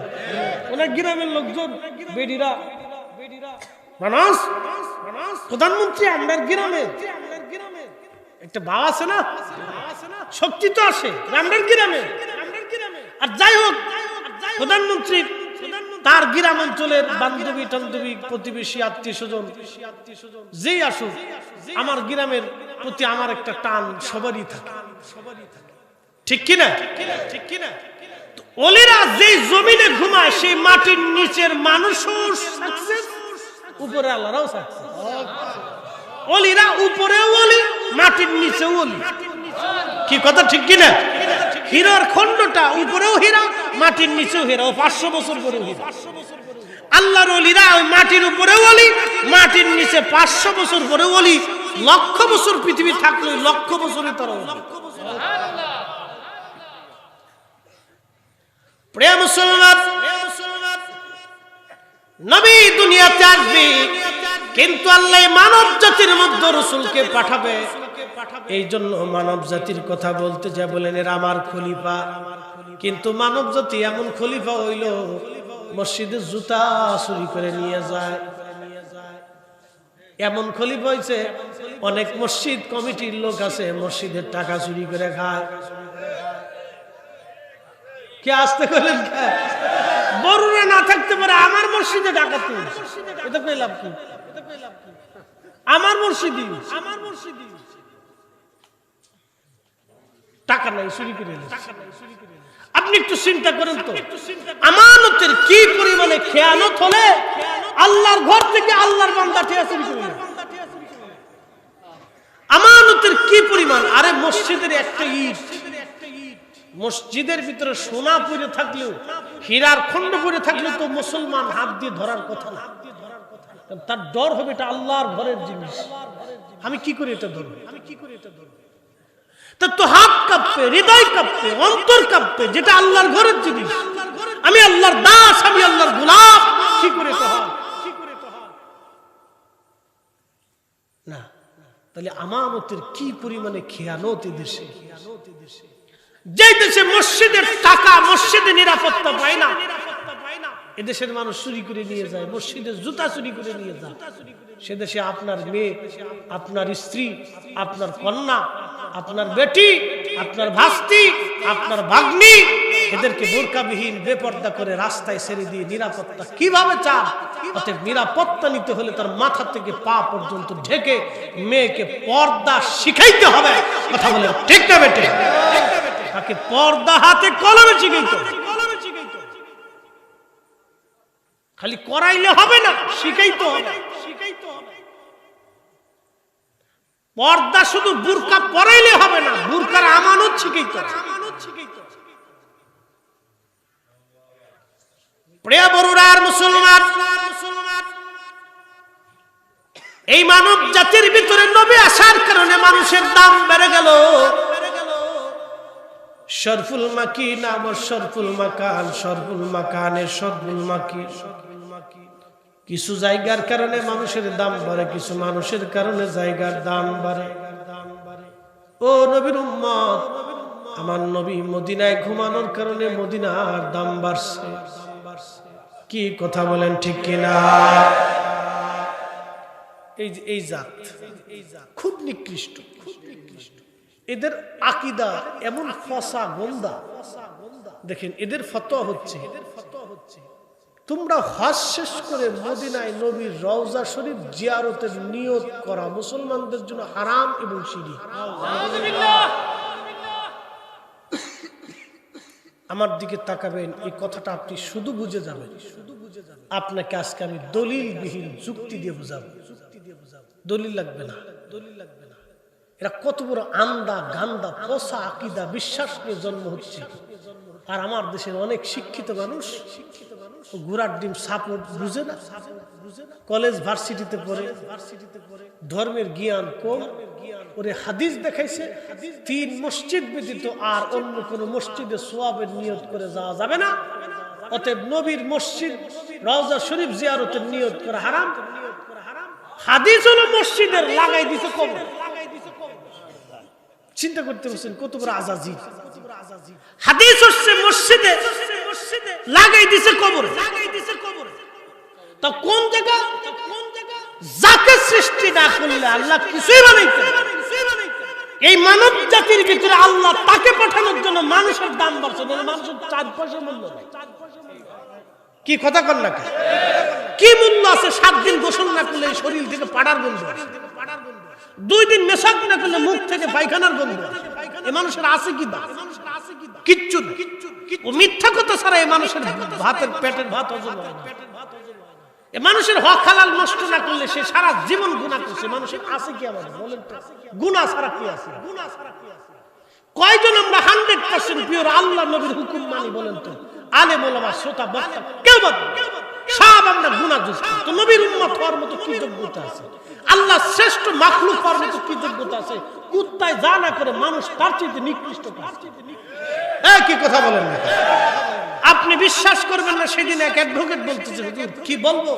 ওনার গ্রামের লোকজন বেডিরা মানুষ, প্রধানমন্ত্রী আমরা গ্রামের একটা ভাব আছে না, শক্তি তো আসে আমরা গ্রামে। আর যাই হোক প্রধানমন্ত্রী তার গ্রাম অঞ্চলের বান্ধবী টান্ধবী প্রতিবেশী আত্মীয় স্বজন যেই আসুক আমার গ্রামের প্রতি আমার একটা টান সবারই থাকে। ঠিক কিনা? ঠিক কিনা? ওলিরা যেই জমিনে ঘুমায় সেই মাটির নিচের মানুষও সাকসেস, উপরে আল্লাহরাও সাকসেস। ওলিরা উপরেও ওলি, মাটির নিচেও ওলি। কি কথা ঠিক কিনা? হীরার খণ্ডটা উপরেও হীরা, মাটির নিচেও হেরা, ও 500 বছর পরে হেরা। আল্লাহর ওলিরা ওই মাটির উপরে ওলি, মাটির নিচে 500 বছর পরে ওলি, লক্ষ বছর পৃথিবী থাকলে লক্ষ বছরে তারা ওলি। প্রিয় মুসলমান, নবী দুনিয়াতে আসবে, কিন্তু আল্লাহ মানব জাতির মধ্যে রাসূলকে পাঠাবে। এই জন্য মানব জাতির কথা বলতে যা বলেন এরা আমার খলিফা, কিন্তু মানব জাতি এমন খলিফা হইল মসজিদে জুতা চুরি করে নিয়ে যায়। এমন খলিফা হয়েছে, অনেক মসজিদ কমিটির লোক আছে মসজিদের টাকা চুরি করে খায়। কে আসতে করলেন? বড়রা না থাকতে পারে, আমার মসজিদে ডাকাতি, এটা কইলাম কি? আমার মসজিদে টাকা নাই, চুরি করে। আপনি একটু চিন্তা করেন তো, আমানতের কি পরিমাণে খেয়ানত হলে আল্লাহর ঘর থেকে আল্লাহর বান্দা টিয়া চুরি করে। আমানতের কি পরিমাণ! আরে মসজিদের একটা ইট, মসজিদের ভিতরে সোনা পড়ে থাকলেও, হীরার খন্ড পড়ে থাকলেও তো মুসলমান হাত দিয়ে ধরার কথা না। তার ডর হবে এটা আল্লাহর ঘরের জিনিস, আমি কি করে এটা ধরবো? তো হাত কাঁপবে, হৃদয় কাঁপবে, অন্তর কাঁপবে, যেটা আল্লাহর ঘরের জিনিস। আমি আল্লাহর দাস, আমি আল্লাহর গোলাম, কি করে এটা হয় না? তাহলে আমানতের কি পরিমাণে খেয়ানত দেশে। যে দেশে মসজিদের টাকা, মসজিদে নিরাপত্তা পায় না, এদেশের মানুষ চুরি করে নিয়ে যায়, মসজিদের জুতা চুরি করে নিয়ে যায়। সে দেশে আপনার মেয়ে, আপনার স্ত্রী, আপনার কন্যা, আপনার বেটি, আপনার ভাস্তি, আপনার ভাগ্নি, এদেরকে বোরকাবিহীন বেপর্দা করে রাস্তায় ছেড়ে দিয়ে নিরাপত্তা কিভাবে চান? অতএব নিরাপত্তা নিতে হলে তার মাথা থেকে পা পর্যন্ত ঢেকে মেয়েকে পর্দা শিখাইতে হবে। কথা বলে ঠিক না বেটে? তাকে পর্দা হাতে কলমে শিখাইতে হবে। খালি করাইলে হবে না, শিখাইতে হবে। পর্দা শুধু বুরকা পরাইলে হবে না, বুরকার আমানত শিখাইতে হবে। প্রিয় বড়রা আর মুসলমান, এই মানব জাতির ভিতরে নবী আসার কারণে মানুষের দাম বেড়ে গেল। শরফুল মাকি নাম শরফুল মাকান, শরফুল মাকানের শরফুল মাকি। কিছু জায়গার কারণে মানুষের দাম বাড়ে, কিছু মানুষের কারণে জায়গার দাম বাড়ে। ও নবীর উম্মত, আমার নবী মদিনায় ঘুমানোর কারণে মদিনার দাম বাড়ছে। কি কথা বলেন ঠিক কিনা? এই জাত খুব নিকৃষ্ট। এদের আকীদা এমন ফসা গন্দা। দেখেন এদের ফতোয়া হচ্ছে, তোমরা হজ শেষ করে মদিনায় নবীর রওজা শরীফ জিয়ারতের নিয়ত করা মুসলমানদের জন্য হারাম এবং শিরক। আমার দিকে তাকাবেন, এই কথাটা আপনি শুধু বুঝে যাবেন। আপনাকে আজকে আমি দলিলবিহীন যুক্তি দিয়ে বুঝাবো। দলিল লাগবে না। এরা কত বড় আন্দা গান্দা পচা আকীদা বিশ্বাস নিয়ে জন্ম হচ্ছে। আর আমার দেশের অনেক শিক্ষিত মানুষ ঘোড়ার ডিম সাপোর্ট বুঝে না, কলেজ ভার্সিটিতে পড়ে, ধর্মের জ্ঞান কম। ওরে হাদিস দেখাইছে 3 মসজিদ ব্যতীত আর অন্য কোন মসজিদে সোয়াবের নিয়ত করে যাওয়া যাবে না, অতএব নবীর মসজিদ রওজা শরীফ জিয়ারতের নিয়ত করা হারাম। হাদিস হলো মসজিদের, লাগাই দিছে কবর। চিন্তা করতে পারছেন কত বড় আজাজি? হাদিস হচ্ছে মসজিদে, লাগাই দিছে কবর। তো কোন জায়গা? যাকে সৃষ্টি না করলে আল্লাহ কিছুই বানাইতে। এই মানব জাতির ভিতরে আল্লাহ তাকে পাঠানোর জন্য মানুষের দাম বাড়ছে, মানুষের 4 পয়সা মূল্য নাই। কি কথা কন না? কি মূল্য আছে? 7 দিন গোসল না করলে শরীর থেকে পাড়ার গন্ধ, 2 দিন মেশাক না করলে মুখ থেকে পায়খানার গন্ধ। এই মানুষের আছে কি দাম? কিচ্ছু না। ও মিথ্যা কথা ছাড়া এই মানুষের ভাতের পেটের ভাত হজম হয় না। এই মানুষের হক হালাল নষ্ট না করলে সে সারা জীবন গুনাহ করছে। মানুষের আছে কি আমাদের বলেন তো? গুনাহ ছাড়া কি আছে? কয়জন আমরা 100% পিওর আল্লাহ নবীর হুকুম মানি বলেন তো? আলেম ওলামা শ্রোতা বক্তা কেউ বাদ নেই, সব আমরা গুনাহগ্রস্ত। তো নবীর উম্মত হওয়ার মতো কি যোগ্যতা আছে? আল্লাহ শ্রেষ্ঠ মাখলুক হওয়ার মতো কি যোগ্যতা আছে? কুত্তায় যা না করে মানুষ তার চেয়ে নিকৃষ্ট কাজ। কি কথা বলেন না? আপনি বিশ্বাস করবেন না, সেদিন এক অ্যাডভোকেট বলতেছে, হুজুর কি বলবো,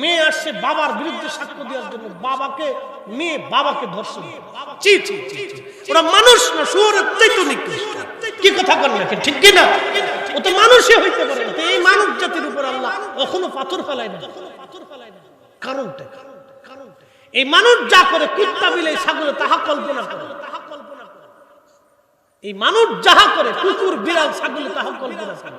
মেয়ে আসছে বাবার বিরুদ্ধে সাক্ষ্য দেওয়ার জন্য, মেয়ে বাবাকে ধর্ষণ। চি চি চি, ওরা মানুষ না, শুয়োরের চাইতে নিকৃষ্ট। কি কথা বলেন না, ঠিক কি না? ও তো মানুষই হইতে পারে না। এই মানব জাতির উপর আল্লাহ কখনো পাথর ফেলায় না। কারণটা এই মানুষ যা করে, কুত্তা বিলাই ছাগলে তাহা কল্পনা করে। এই মানুষ যাহা করে, কুকুর বিড়াল ছাগলে তাহা কল্পনা করে।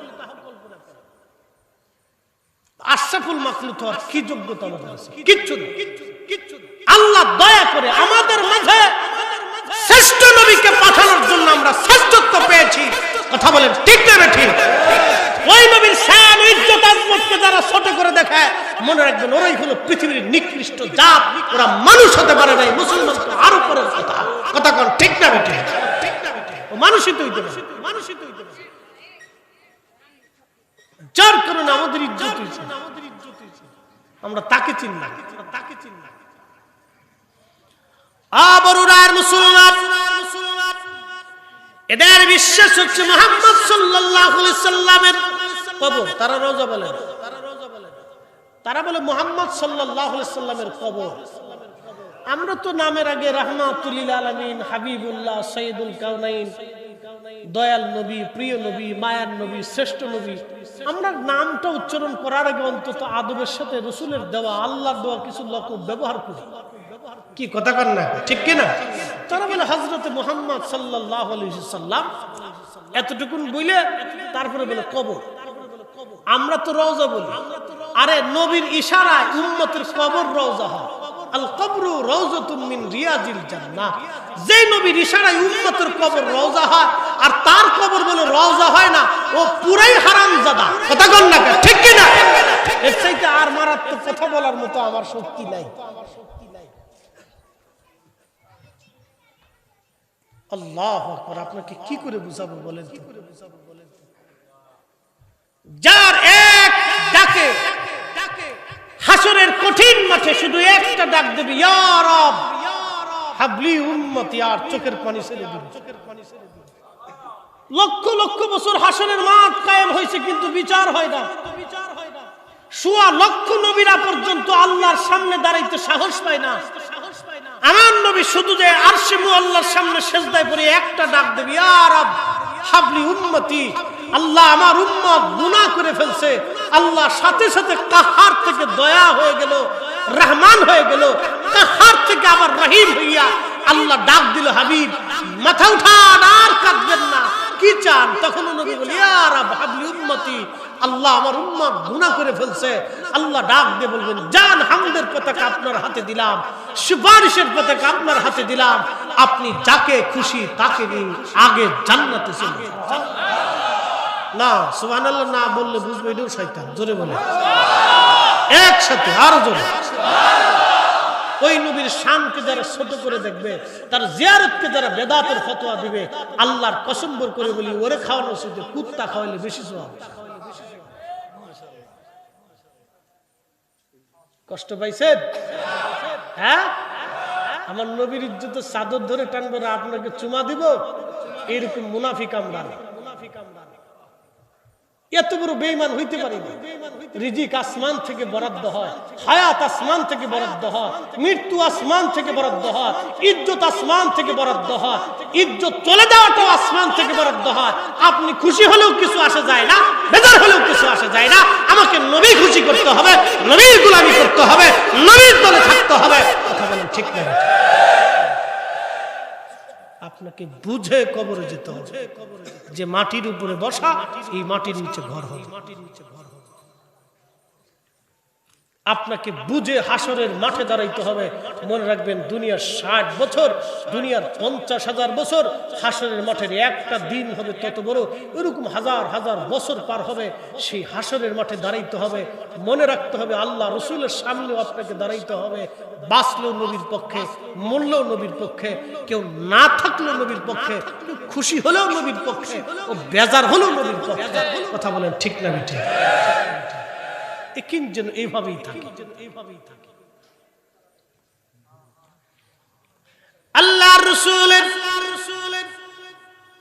আশরাফুল মাখলুক হওয়ার কি যোগ্যতা আমাদের আছে? কিচ্ছু না। আল্লাহ দয়া করে আমাদের মাঝে শ্রেষ্ঠ নবীকে পাঠানোর জন্য আমরা শ্রেষ্ঠত্ব পেয়েছি। কথা বলেন ঠিক না ঠিক? ওই নবীর শান ইজ্জত আজমতকে যারা ছোট করে দেখায়, মনে রাখবেন ওরাই হলো পৃথিবীর নিকৃষ্ট জাত। ওরা মানুষ হতে পারে নাই, মুসলমান তো আরো পরের কথা। কথা কোন ঠিক না ঠিক? ও মানুষই তো হইতে পারে, মানুষই তো হইতে পারে। যার কারণে আমাদের ইজ্জত হয়েছে, আমরা তাকে চিনি না, তাকে চিনি না। আবরুরার মুসলমান, এদের বিশ্বাস হচ্ছে মুহাম্মদ সাল্লাল্লাহু আলাইহি সাল্লামের কবর। তারা রওজা বলে, তারা বলে মুহাম্মদ সাল্লাল্লাহু আলাইহি সাল্লামের কবর। আমরা তো নামের আগে রাহমাতুল লিল আলামিন, হাবিবুল্লাহ, সাইয়্যিদুল কাউনাইন, দয়াল নবী, প্রিয় নবী, মায়ার নবী, শ্রেষ্ঠ নবী, আমরা নামটা উচ্চারণ করার আগে অন্তত আদবের সাথে রসুলের দেওয়া, আল্লাহর দেওয়া কিছু লকব ব্যবহার করি। কি কথা কন না, ঠিক কিনা? তারা বলে হযরতে মুহাম্মদ সাল্লাল্লাহু আলাইহি সাল্লাম, এতটুকুন বলে তারপরে বলে কবর। আমরা তো রওজা বলি। আরে নবীর ইশারায় উম্মতের কবর রওজা হয়। আল কবরু রাউযাতুম মিন রিয়াজিল জান্নাহ। যে নবীর ইশারায় উম্মতের কবর রওজা হয় আর তার কবর বলে রওজা হয় না, ও পুরাই হারামজাদা। কথা বল না, ঠিক কি না? এর চাইতে আর মারাত্মক কথা বলার মতো আমার শক্তি নাই। আল্লাহু আকবার। আপনাকে কি করে বুঝাবো বলেন তো? যার এক ডাকে হাসরের কঠিন মাঠে শুধু একটা ডাক দেবে, ইয়া রব হাবলি উম্মতি, আর চোখের পানি ছেড়ে দিবে। লক্ষ লক্ষ বছর হাসরের মাঠ কায়েম হয়েছে, কিন্তু বিচার হয় না। সোয়া লক্ষ নবীরা পর্যন্ত আল্লাহর সামনে দাঁড়াইতে সাহস পায় না। আমার নবী শুধু যে আরশে মুআল্লার সামনে সিজদায় পড়ে একটা ডাক দেবে, ইয়া রব হাবলি উম্মতি, আল্লাহ আমার উম্মত গুনাহ করে ফেলছে। আল্লাহ সাথে সাথে কাহার থেকে দয়া হয়ে গেল, রহমান হয়ে গেল, কাহার থেকে আবার রহিম হইয়া আল্লাহ ডাক দিল, হাবিব মাথা উঠান, আর কাঁদবেন না, কি চান? তখন নবী বলে, ইয়া রব হাবলি উম্মতি, আল্লাহ আমার উম্মত গুনাহ করে ফেলছে। আল্লাহ ডাক দিয়ে বলবেন, জান হামদের পতাকা আপনার হাতে দিলাম, সুপারিশের পতাকা আপনার হাতে দিলাম, আপনি যাকে খুশি তাকে নিয়ে আগে জান্নাতে চলে যান। না সুবহানাল্লাহ না বললে বুঝবে এটাও শয়তান। জোরে বলে একসাথে, আরো জোরে। ওই নবীর শানকে যারা ছোট করে দেখবে, তার জিয়ারতকে যারা বেদাতের ফতোয়া দিবে, আল্লাহর কসম করে বলি, ওরে খাওয়ানোর সাথে কুত্তা খাওয়াইলে বেশি সওয়াব। কষ্ট পাইছেন? হ্যাঁ, আমার নবীর ইজ্জতের চাদর ধরে টানবো না, আপনাকে চুমা দিব, এরকম মুনাফিক আমরা। এত বড় বেঈমান হইতে পারি না। রিজিক আসমান থেকে বরাদ্দ হয়, হায়াত আসমান থেকে বরাদ্দ হয়, মৃত্যু আসমান থেকে বরাদ্দ হয়, ইজ্জত আসমান থেকে বরাদ্দ হয়, ইজ্জত চলে যাওয়াটাও আসমান থেকে বরাদ্দ হয়। আপনি খুশি হলেও কিছু আসে যায় না, বেজার হলেও কিছু আসে যায় না। আমাকে নবী খুশি করতে হবে, নবীর গোলামি করতে হবে, নবীর দলে থাকতে হবে। কথা বলেন ঠিক না? আপনাকে বুঝে কবরে যেতে হবে। যে মাটির উপরে বসা, এই মাটির নিচে ঘর হবে। আপনাকে বুঝে হাসরের মাঠে দাঁড়াইতে হবে। মনে রাখবেন, দুনিয়ার 60 বছর, দুনিয়ার 50,000 বছর, হাসরের মাঠের একটা দিন হবে তত বড়। এরকম হাজার হাজার বছর পার হবে, সেই হাসরের মাঠে দাঁড়াইতে হবে। মনে রাখতে হবে, আল্লাহ রসুলের সামনেও আপনাকে দাঁড়াইতে হবে। বাঁচলেও নবীর পক্ষে, মরলেও নবীর পক্ষে, কেউ না থাকলেও নবীর পক্ষে, কেউ খুশি হলেও নবীর পক্ষে, ও বেজার হলেও নবীর পক্ষে। কথা বলেন ঠিক না ঠিক? যেন এইভাবেই থাকে। আল্লাহর রাসূলের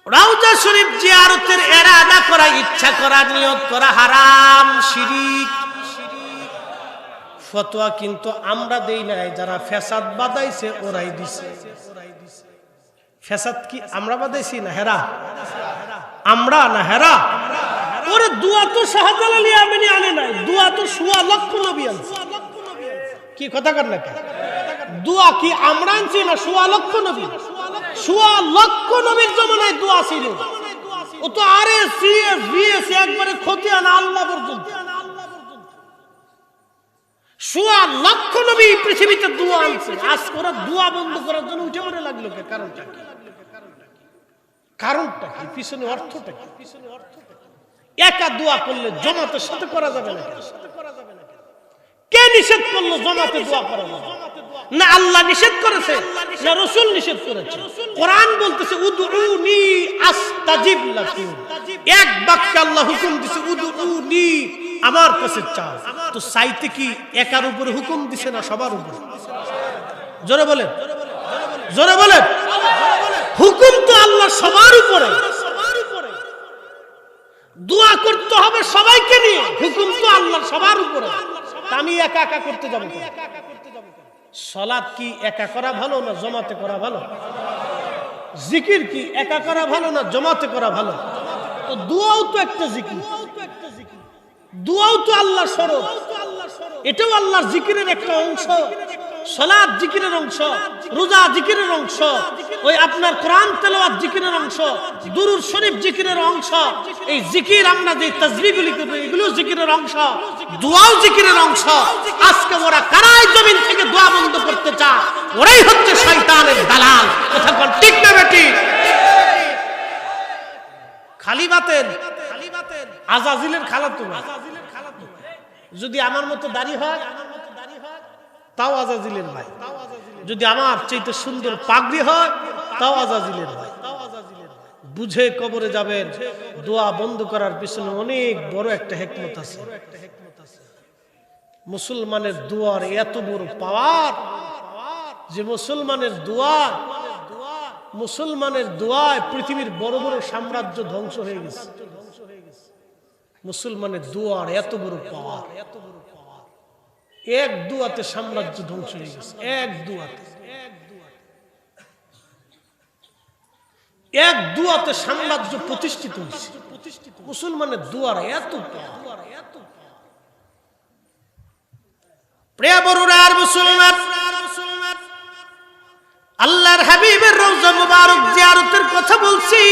রওজা শরীফ জিয়ারতের ইরাদা করা, ইচ্ছা করা, নিয়ত করা হারাম, শিরক। ফতোয়া কিন্তু আমরা দেই নাই, যারা ফ্যাসাদ বাদাইছে ওরাই দিছে। ফ্যাসাদ কি আমরা বাদাইছি না হেরা? আমরা না হেরা? ওরে দুয়া তো শাহজালাল ইয়ামানি আনে নাই, দুয়া তো সোয়া লক্ষ নবী আনছে। কি কথা কর না? দুয়া কি আমরা আনছি না সোয়া লক্ষ নবী? সোয়া লক্ষ নবীর জমানায় দোয়া ছিল। ও তো আরে সিএস বিএস একবারে খতিয়ান আল্লাহ পর্যন্ত। সোয়া লক্ষ নবী পৃথিবীতে দোয়া আনছে। আজ ওরা দোয়া বন্ধ করার জন্য উঠে পড়ে লাগলো কে? কারণটা কি? কারণটা কি? পিছনে অর্থটা কি? একা দোয়া করলে জামাতের সাথে করা যাবে না? কে নিষেধ করলো জামাতে দোয়া করা যাবে না? আল্লাহ নিষেধ করেছে না রাসূল নিষেধ করেছে? কোরআন বলতেছে উদউনি আস্তাজিব লাকুম। এক বাক্যে আল্লাহ হুকুম দিয়েছে উদউনি, আমার কাছে চাও। তো চাইতে কি একার উপরে হুকুম দিছে না সবার উপরে? জোরে বলেন, জোরে বলেন। হুকুম তো আল্লাহ সবার উপরে। দোয়া করতে হবে সবাইকে নিয়ে, হুকুম তো আল্লাহ সবার উপরে। আমি একা একা করতে যাব? সালাত কি একা করা ভালো না জামাতে করা ভালো? জিকির কি একা করা ভালো না জামাতে করা ভালো? তো দোয়াও তো একটা জিকির, দোয়াও তো আল্লাহর শরত, এটাও আল্লাহর জিকিরের একটা অংশ। সালাত জিকিরের অংশ, রোজা জিকিরের অংশ, ওই আপনার কোরআন তেলাওয়াত জিকিরের অংশ, দুরূদ শরীফ জিকিরের অংশ। এই জিকির আমরা যে তাসবিহগুলি করি এগুলো জিকিরের অংশ, দোয়াও জিকিরের অংশ। আজকে ওরা কারাই জমিন থেকে দোয়া বন্ধ করতে চায়, ওরাই হচ্ছে শয়তানের দালাল। কথা বল ঠিক না বেটি? খালি বাতেন আজাজিলের খালাতো ভাই। যদি আমার মতো দাড়ি হয় তাও আজাজিলের ভাই, যদি আমার চাইতে সুন্দর পাগড়ি হয় তাও আজাজিলের ভাই। বুঝে কবরে যাবেন। দোয়া বন্ধ করার পিছনে অনেক বড় একটা হিকমত আছে। মুসলমানের দোয়ার এত বড় পাওয়ার যে মুসলমানের দোয়ায় পৃথিবীর বড় বড় সাম্রাজ্য ধ্বংস হয়ে গেছে। মুসলমানের দোয়ার এত বড় পাওয়ার, এক দুয়াতে সাম্রাজ্য ধ্বংস হয়ে গেছে। এক দুয়াতে সাম্রাজ্য প্রতিষ্ঠিত হয়েছে। মুসলমানের দুয়ার এত পাওয়ার। প্রিয় বড়রা আর মুসলমান, আল্লাহর হাবিবের রওজা মুবারক জিয়ারতের কথা বলছি।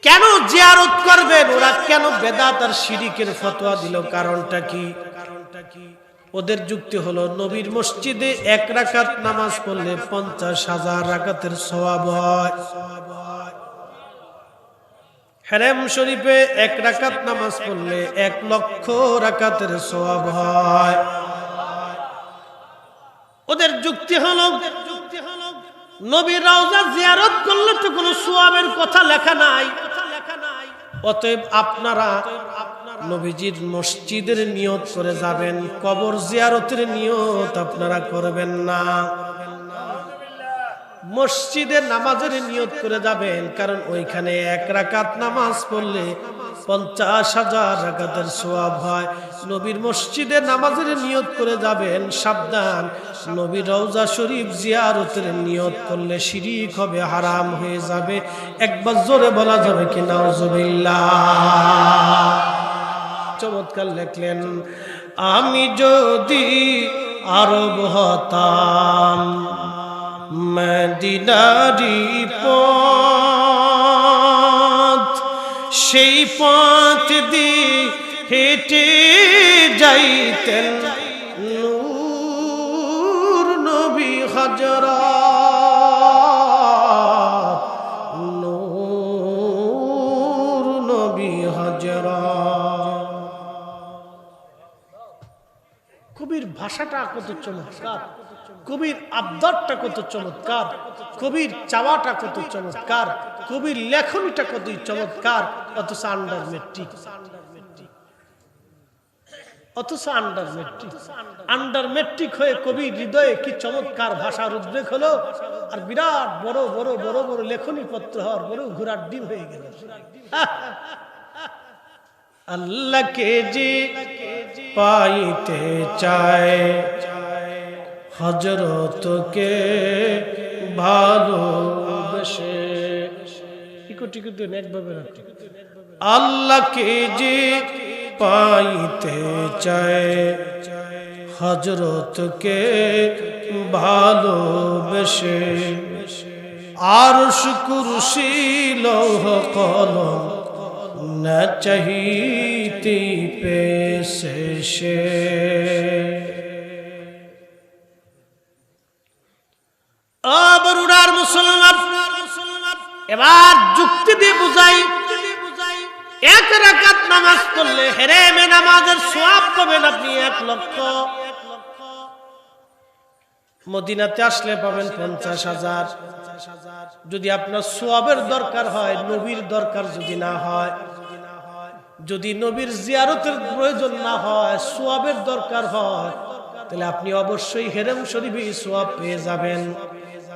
কেন জিয়ারত করবেন? ওরা কেন বেদাত আর শিরকের ফতোয়া দিল? কারণটা কি? ওদের যুক্তি হলো নবীর মসজিদে 1 রাকাত নামাজ পড়লে 50,000 রাকাতের সওয়াব হয়। হারাম শরীফে 1 রাকাত নামাজ পড়লে 1 লক্ষ রাকাতের সওয়াব হয়। ওদের যুক্তি হলো নবীর রওজা জিয়ারত করলে তো কোনো সওয়াবের কথা লেখা নাই, অতএব আপনারা নবীজির মসজিদের নিয়ত করে যাবেন, কবর জিয়ারতের নিয়ত আপনারা করবেন না। মসজিদে নামাজের নিয়ত করে যাবেন, কারণ ওইখানে 1 রাকাত নামাজ পড়লে 50,000 রাকাতের সওয়াব হয়। নবীর মসজিদে নামাজের নিয়ত করে যাবেন। সাবধান, নবীর রওজা শরীফ জিয়ারতের নিয়ত করলে শিরক হবে, হারাম হয়ে যাবে। একবার জোরে বলা যাবে কি নাউজুবিল্লাহ? চমৎকার লেখলেন, আমি যদি আরব হতাম মদিনারি পথ, সেই পথ দিয়ে হেঁটে যাইতেন নূর নবী হযরত, নূর নবী হযরত। কবির ভাষাটা কত চমৎকার, কবির আবদারটা কত চমৎকার, কবির চাওয়াটা কত চমৎকার, কবির লেখনীটা কত চমৎকার, অথচ আন্ডার মেট্রিক, অথচ আন্ডার মেট্রিক হয়ে কবির হৃদয়ে কি চমৎকার ভাষার উদ্রেক হলো, আর বিরাট বড় বড় বড় বড় লেখনী পত্র হওয়ার বড় ঘোড়ার ডিম হয়ে গেল। আল্লাহকে যে পাইতে চায় হযরতকে ভালোবেসে, আল্লাহকে যে পাইতে চায় হযরতকে ভালোবেসে, আরশ কুরসি লৌহ কলম না চাহিতে পেছে সে। বরুড়ার মুসলমান, এবার যুক্তি দিয়ে বুঝাই, এক রাকাত নামাজ পড়লে হেরেমে নামাজের সওয়াব পাবেন আপনি 1 লক্ষ, মদিনাতে আসলে পাবেন 50,000। যদি আপনার সওয়াবের দরকার হয়, নবীর দরকার যদি না হয়, যদি নবীর জিয়ারতের প্রয়োজন না হয়, সওয়াবের দরকার হয়, তাহলে আপনি অবশ্যই হেরেম শরীফে সওয়াব পেয়ে যাবেন,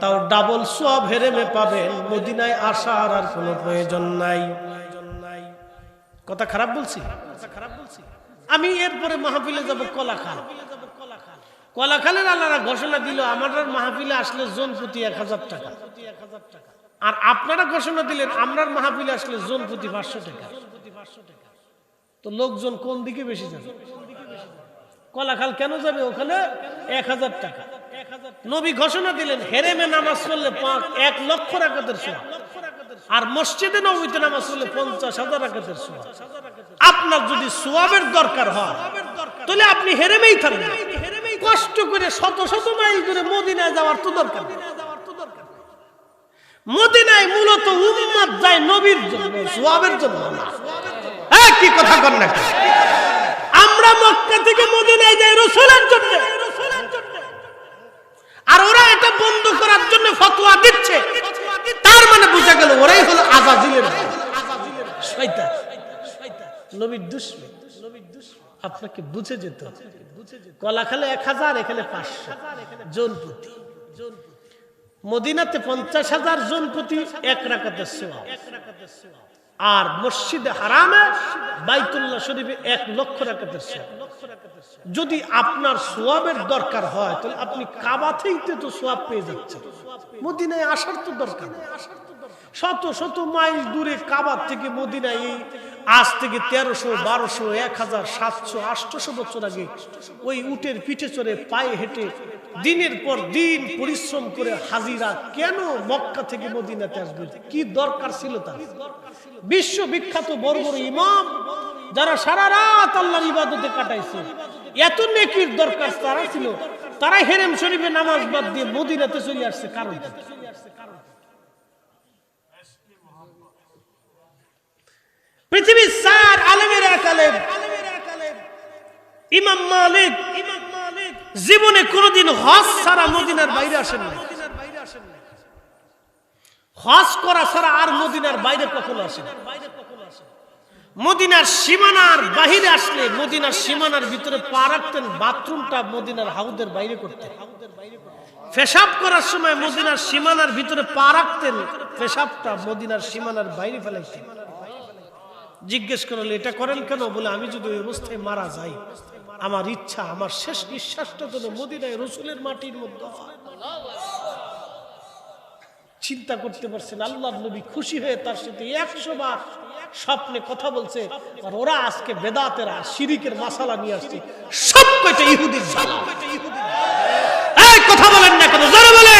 তাও ডাবল সওয়াব হেরেমে পাবেন, মদিনায় আসার আর কোনো প্রয়োজন নাই। কথা খারাপ বলছি? আমি এরপরে মাহফিলে যাব কলাখাল। কলাখালের আল্লাহরা ঘোষণা দিল আমার মাহফিলে আসলে জন প্রতি 1000 টাকা, আর আপনারা ঘোষণা দিলেন আমরার মাহফিলে আসলে জন প্রতি 500 টাকা। তো লোকজন কোন দিকে বেশি যাবে? কলাখাল কেন যাবে? ওখানে 1000 টাকা। নবী ঘোষণা দিলেন হেরেমে নামাজ পড়লে 1 লক্ষ রাকাতের সওয়াব, আর মসজিদে নববীতে নামাজ পড়লে 50,000 রাকাতের সওয়াব। আপনার যদি সওয়াবের দরকার হয় তাহলে আপনি হেরেমেই থাকবেন, কষ্ট করে শত শত মাইল করে মদিনায় যাওয়ার তো দরকার নেই। মদিনায় মূলত উম্মত যায় নবীর জন্য, সওয়াবের জন্য না। হ্যাঁ, কি কথা কর না? আমরা মক্কা থেকে মদিনায় যাই রাসূলের জন্য, আর ওরা এটা বন্ধ করার জন্য ফতোয়া দিচ্ছে, তার মানে বোঝা গেল ওরাই হলো আজাজিলের শয়তান, নবীর দুশমন। আপনাকে বুঝে যেত, কলাখালে 1000, এখানে 500 জন প্রতি, মদিনাতে 50,000 জন প্রতি 1 রাকাতের সওয়াব, আর মসজিদে হারামে বাইতুল্লাহ শরীফে 1 লক্ষ রাকাতের সওয়াব। যদি আপনার সওয়াবের দরকার হয় তাহলে আপনি কাবা থেকে তো সওয়াব পেয়ে যাচ্ছেন, মদিনায় আসার তো দরকার নেই। শত শত মাইল দূরে কাবা থেকে মদিনায় আজ থেকে 1300, 1200, 1000, 700, 800 বছর আগে ওই উটের পিঠে চড়ে পায়ে হেঁটে দিনের পর দিন পরিশ্রম করে হাজিরা কেন মক্কা থেকে মদিনাতে আসবে? কি দরকার ছিল তার? বিশ্ববিখ্যাত বড় বড় ইমাম যারা সারা রাত আল্লাহর ইবাদতে কাটাইছে, এত নেকির দরকার তারা ছিল, তারা হেরেম শরীফে নামাজ বাদ দিয়ে মদিনাতে চলে আসছে। কারণ পৃথিবীর 4 আলেমের এক আলেম ইমাম মালিক জীবনে কোনদিন হজ ছাড়া মদিনার বাইরে আসেন না। হজ করা ছাড়া আর মদিনার বাইরে কখনো আসেন না। মদিনার সীমানার বাহিরে আসলে মদিনার সীমানার ভিতরে পা রাখতেন, বাথরুমটা মদিনার হাউদের বাইরে করতেন। পেশাব করার সময় মদিনার সীমানার ভিতরে পা রাখতেন, পেশাবটা মদিনার সীমানার বাইরে ফেলাইতেন। জিজ্ঞেস করলে এটা করেন কেন? বলে আমি যদি ওই অবস্থায় মারা যাই, আমার ইচ্ছা আমার শেষ নিঃশ্বাসটা যেন মদিনায় রাসূলের মাটির মধ্যে হয়। চিন্তা করতে পারছেন? আল্লাহর নবী খুশি হয়ে তার সাথে 100 বার স্বপ্নে কথা বলছে, আর ওরা আজকে বেদাতেরা শিরিকের মাসালা নিয়ে আসছে, সব কয়টা ইহুদির জ্বালা। এই কথা বলেন না কেন? জোরে বলে,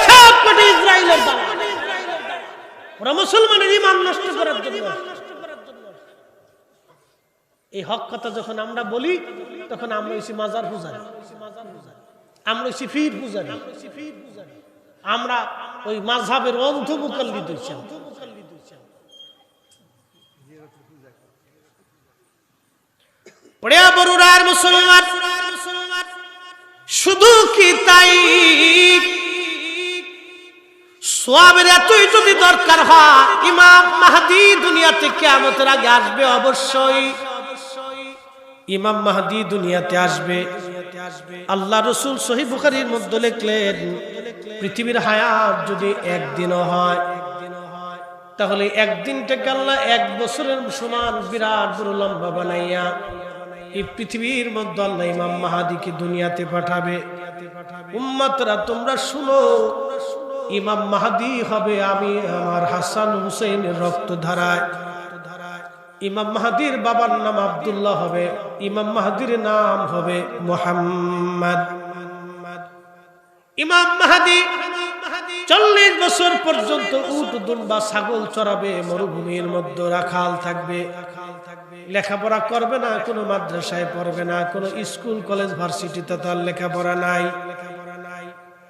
সব কয়টা ইসরাইলের জ্বালা। ওরা মুসলমানের ঈমান নষ্ট করার জন্য। এই হক কথা যখন আমরা বলি তখন আমরা হইছি মাজার পূজারী, আমরা হইছি পীর পূজারী, আমরা ওই মাযহাবের অন্ধ মুকাল্লিদ হইছি। পড়িয়া বড়ুরার মুসলমান, শুধু কি তাই, সওয়াবের এতই যদি দরকার হয়, ইমাম মাহদী দুনিয়াতে কিয়ামতের আগে আসবে। অবশ্যই ইমাম মাহদী দুনিয়াতে আসবে। আল্লাহ রাসূল সহিহ বুখারীর মধ্যে লিখলেন, পৃথিবীর হায়াত যদি একদিনও হয়, তাহলে একদিনটাকে আল্লাহ 1 বছরের সমান বিরাট বড় লম্বা বানাইয়া এই পৃথিবীর মধ্যে আল্লাহ ইমাম মাহদীকে দুনিয়াতে পাঠাবে। উম্মতরা তোমরা শুনো, ইমাম মাহদী হবে আমি আমার হাসান হুসাইনের রক্তধারায়। ইমাম মাহদীর বাবার নাম আব্দুল্লাহ হবে, ইমাম মাহদীর নাম হবে মুহাম্মদ। ইমাম মাহদী 40 বছর পর্যন্ত উট দুম্বা ছাগল চড়াবে, মরুভূমির মধ্যে রাখাল থাকবে, লেখাপড়া করবে না, কোনো মাদ্রাসায় পড়বে না, কোনো স্কুল কলেজ ভার্সিটিতে তার লেখাপড়া নাই।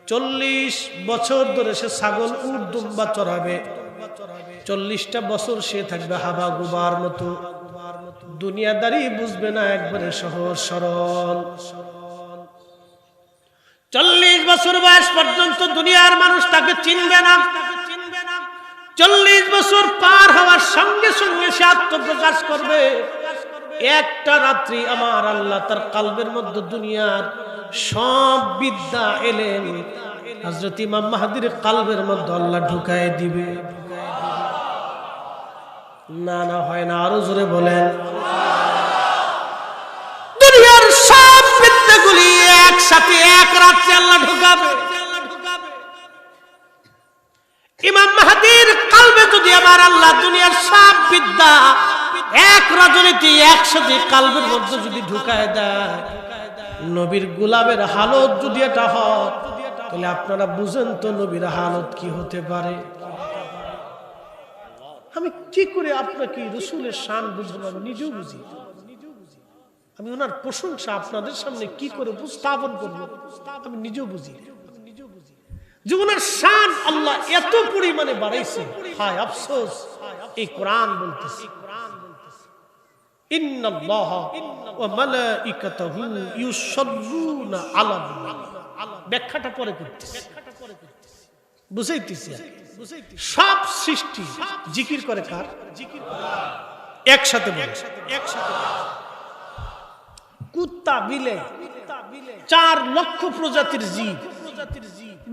40 বছর ধরে সে ছাগল উট দুম্বা চড়াবে। 40টা বছর সে থাকবে হাবা গুবার মতো, দুনিয়াদারি বুঝবে না, একবারে সহজ সরল। 40 বছর বয়স পর্যন্ত দুনিয়ার মানুষ তাকে চিনবে না। 40 বছর পার হওয়ার সঙ্গে সঙ্গে সে আত্মপ্রকাশ করবে। একটা রাত্রি আমার আল্লাহ তার কলবের মধ্যে দুনিয়ার সব বিদ্যা এলেম হযরত ইমাম মাহদীর কলবের মধ্যে আল্লাহ ঢুকায় দিবে। না না হয় না, আরো জোরে বলেন। দুনিয়ার সব বিদ্যাগুলি একসাথে এক রাত্রে আল্লাহ ঢুকাবে। ইমাম মাহদীর কলবে যদি আমার আল্লাহ দুনিয়ার সব বিদ্যা এক রজনীতে একসাথে কলবের মধ্যে যদি ঢুকায় দেয়, নবীর গোলামের হালত যদি এটা হয়, তাহলে আপনারা বুঝেন তো নবীর হালত কি হতে পারে। আমি কি করে আপনাকে রাসূলের শান বুঝাবো, আমি নিজেও বুঝি। আমি ওনার প্রশংসা আপনাদের সামনে কি করে উপস্থাপন করবো, আমি নিজেও বুঝি। যে ওনার শান আল্লাহ এত পরিমাণে বাড়াইছে, হায় আফসোস এই কোরআন বলতেছে, ইন্নাল্লাহা ওয়া মালাইকাতাহু ইউসাল্লুনা আলান নবী। ব্যাখ্যাটা পরে করতেছি, বুঝাইতেছি। সব সৃষ্টি জিকির করে কার? জিকির করে একসাথে বলে, একসাথে। কুত্তা বিলাই 4 লক্ষ প্রজাতির জীব,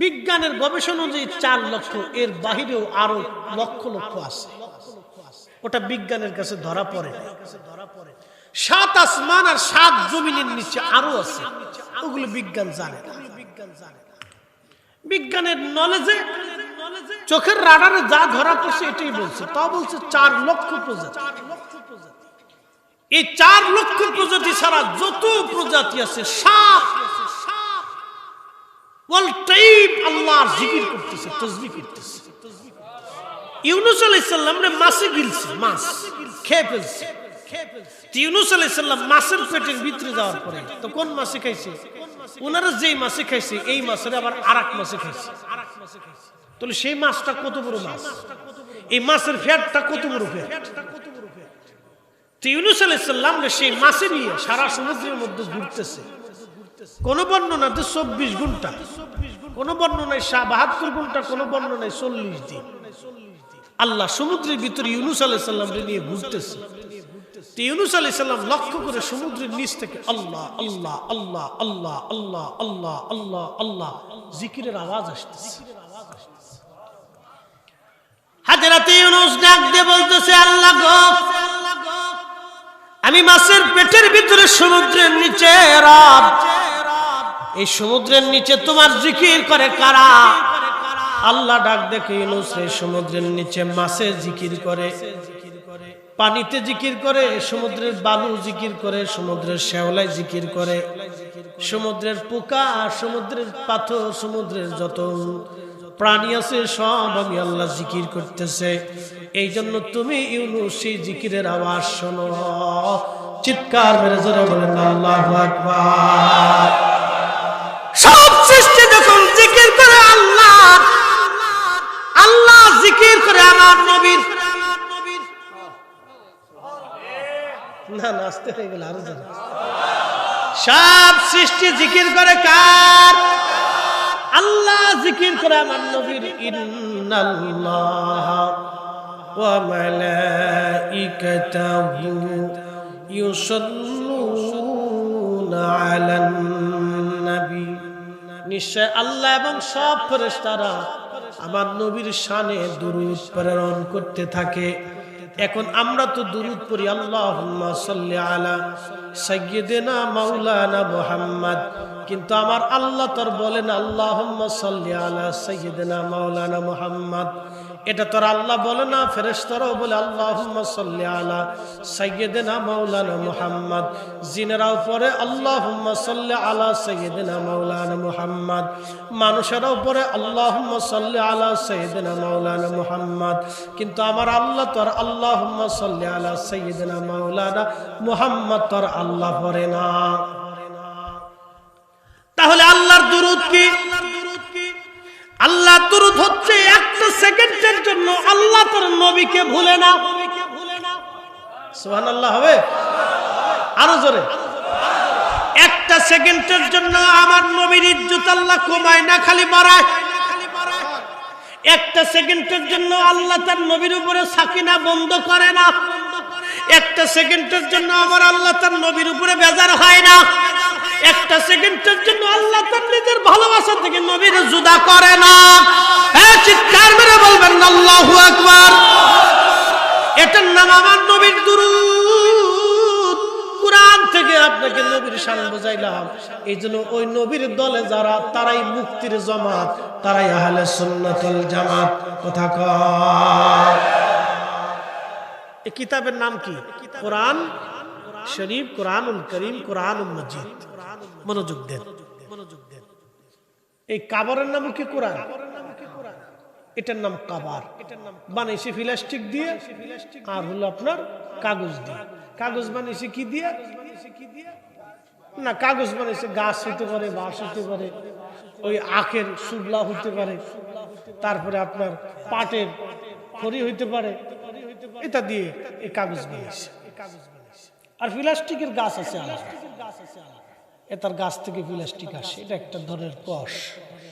বিজ্ঞানের গবেষণা অনুযায়ী 4 লক্ষ, এর বাহিরেও আরো লক্ষ লক্ষ আছে, ওটা বিজ্ঞানের কাছে ধরা পড়ে। 7 আসমান আর 7 জমিনের নিচে আরো আছে, ওগুলো বিজ্ঞান জানে না। বিজ্ঞানের নলেজে চোখের রাডারে যা ধরা পড়ছে এটাই বলছে, তা বলছে 4 লক্ষ প্রজাতি। এই 4 লক্ষ প্রজাতি ছাড়া যত প্রজাতি আছে সব ওয়াল টাইম আল্লাহর জিকির করতেছে, তাসবিহ করতেছে। ইউনূস আলাইহিস সালাম রে মাছে গিলছে, মাছ খেয়ে ফেলছে। ইউনূস আলাইহিস সালাম মাছের পেটের ভিতরে যাওয়ার পরে তো কোন মাছে খাইছে? ওনারা যেই মাছে খাইছে এই মাছের আবার আরেক মাছে খাইছে। তাহলে সেই মাছটা কত বড় মাছ, এই মাছের ফ্যাটটা কত বড় ফ্যাট। ইউনূস আলাইহিস সালাম রে সেই মাছে নিয়ে সারা সমুদ্রের মধ্যে ঘুরতেছে। কোন বর্ণনাতে 24 ঘন্টা, কোন বর্ণনায় 72 ঘন্টা, কোন বর্ণনায় 40 দিন আল্লাহ সমুদ্রের ভিতরে ইউনূস আলাইহিস সালাম রে নিয়ে ঘুরতেছে। ইউনূস আলাইহিস সালাম লক্ষ্য করে সমুদ্রের নিচ থেকে আল্লাহ আল্লাহ আল্লাহ আল্লাহ আল্লাহ আল্লাহ আল্লাহ আল্লাহ জিকিরের আওয়াজ আসতেছে। হযরত ইউনূস ডাক দিয়ে বলতেছে, আল্লাহ গো, আমি মাছের পেটের ভিতরে সমুদ্রের নিচে রব, এই সমুদ্রের নিচে তোমার জিকির করে কারা? আল্লাহ ডাক দেখে ইউনূস রে সমুদ্রের নিচে মাছে জিকির করে, পানিতে জিকির করে, সমুদ্রের বালু জিকির করে, সমুদ্রের শ্যাওলায় জিকির করে, সমুদ্রের পোকা, সমুদ্রের পাথর, সমুদ্রের যত প্রাণী আছে সব আমি আল্লাহ জিকির করতেছে। এই জন্য তুমি ইউনূস সেই জিকিরের আওয়াজ শোনো। চিৎকার মেরে জোরে বলেন আল্লাহু আকবার। সব সৃষ্টি যখন জিকির করে আল্লাহ, আল্লাহ জিকির করে আমার নবীর। না নাচতে হয়ে গেল আরো জোরে। সব সৃষ্টি জিকির করে কার? আল্লাহ জিকির করে আমার নবীর। ইন্নাল্লাহ ওয়া মালাইকাতাহু ইউসাল্লুনা আলান নবী, নিশ্চয় আল্লাহ এবং সব ফেরেশতারা আমার নবীর শানে দুরূদ প্রেরণ করতে থাকে। এখন আমরা তো দুরূদ পড়ি আল্লাহুম্মা সাল্লি আলা সাইয়্যিদিনা মাওলানা মুহাম্মদ, কিন্তু আমার আল্লাহ তোর বলেন আল্লাহুম্মা সাল্লি আলা সাইয়্যিদিনা মাওলানা মুহাম্মদ। এটা তোর আল্লাহ বলে না, ফেরেশতারাও বলে আল্লাহুম্মা সাল্লি আলা সাইয়্যিদিনা মাওলানা মুহাম্মদ। জিনেরাও পড়ে আল্লাহুম্মা সাল্লি আলা সাইয়্যিদিনা মাওলানা মুহাম্মদ। মানুষেরাও পড়ে আল্লাহুম্মা সাল্লি আলা সাইয়্যিদিনা মাওলানা মুহাম্মদ। কিন্তু আমার আল্লাহ তোর আল্লাহুম্মা সাল্লি আলা সাইয়্যিদিনা মাওলানা মুহাম্মদ তোর আল্লাহ পড়ে না। তাহলে আল্লাহর দুরূদ কি? আল্লাহ দুরূদ হচ্ছে একটা সেকেন্ডের জন্য আল্লাহ তার নবীকে ভুলে না। সুবহানাল্লাহ হবে আরো জোরে। একটা সেকেন্ডের জন্য আমার নবীর ইজ্জত আল্লাহ কমায় না, খালি বাড়ায়। একটা সেকেন্ডের জন্য আল্লাহ তার নবীর উপরে সাকিনা বন্ধ করে না। একটা সেকেন্ডের জন্য আমার আল্লাহ তার নবীর উপরে বেজার হয় না। একটা সেকেন্ডের জন্য আল্লাহ তার নিজের ভালোবাসা থেকে নবীর জুদা করে না। হ্যাঁ, চিৎকার মেরে বলবেন আল্লাহু আকবার। এটার নাম আমার নবীর দুরূদ। কুরআন থেকে আপনাকে নবীর শান বুঝাইলাম। এই জন্য ওই নবীর দলে যারা, তারাই মুক্তির জামাত, তারাই আহলে সুন্নাতুল জামাত। কথা কয়। এই কিতাবের নাম কি? কোরআন শরীফ, কোরআনুল করিম, কোরআনুল মজিদ। মনোযোগ দেন, মনোযোগ দেন। এই কাবারের নাম কি? কোরআন। এটার নাম কাবার। বানাইছে প্লাস্টিক দিয়ে আর হলো আপনার কাগজ দিয়ে। কাগজ বানাইছে কি দিয়ে? না, কাগজ বানাইছে গাছ হইতে পারে, বাঁশ হইতে পারে, ওই আখের শুবলা হইতে পারে, তারপরে আপনার পাটের খড়ি হইতে পারে, এটা দিয়ে এই কাগজ বানাইছে। আর প্লাস্টিকের গাছ আছে আলাদা, এটার গাছ থেকে প্লাস্টিক আসে, এটা একটা ধরনের কষ।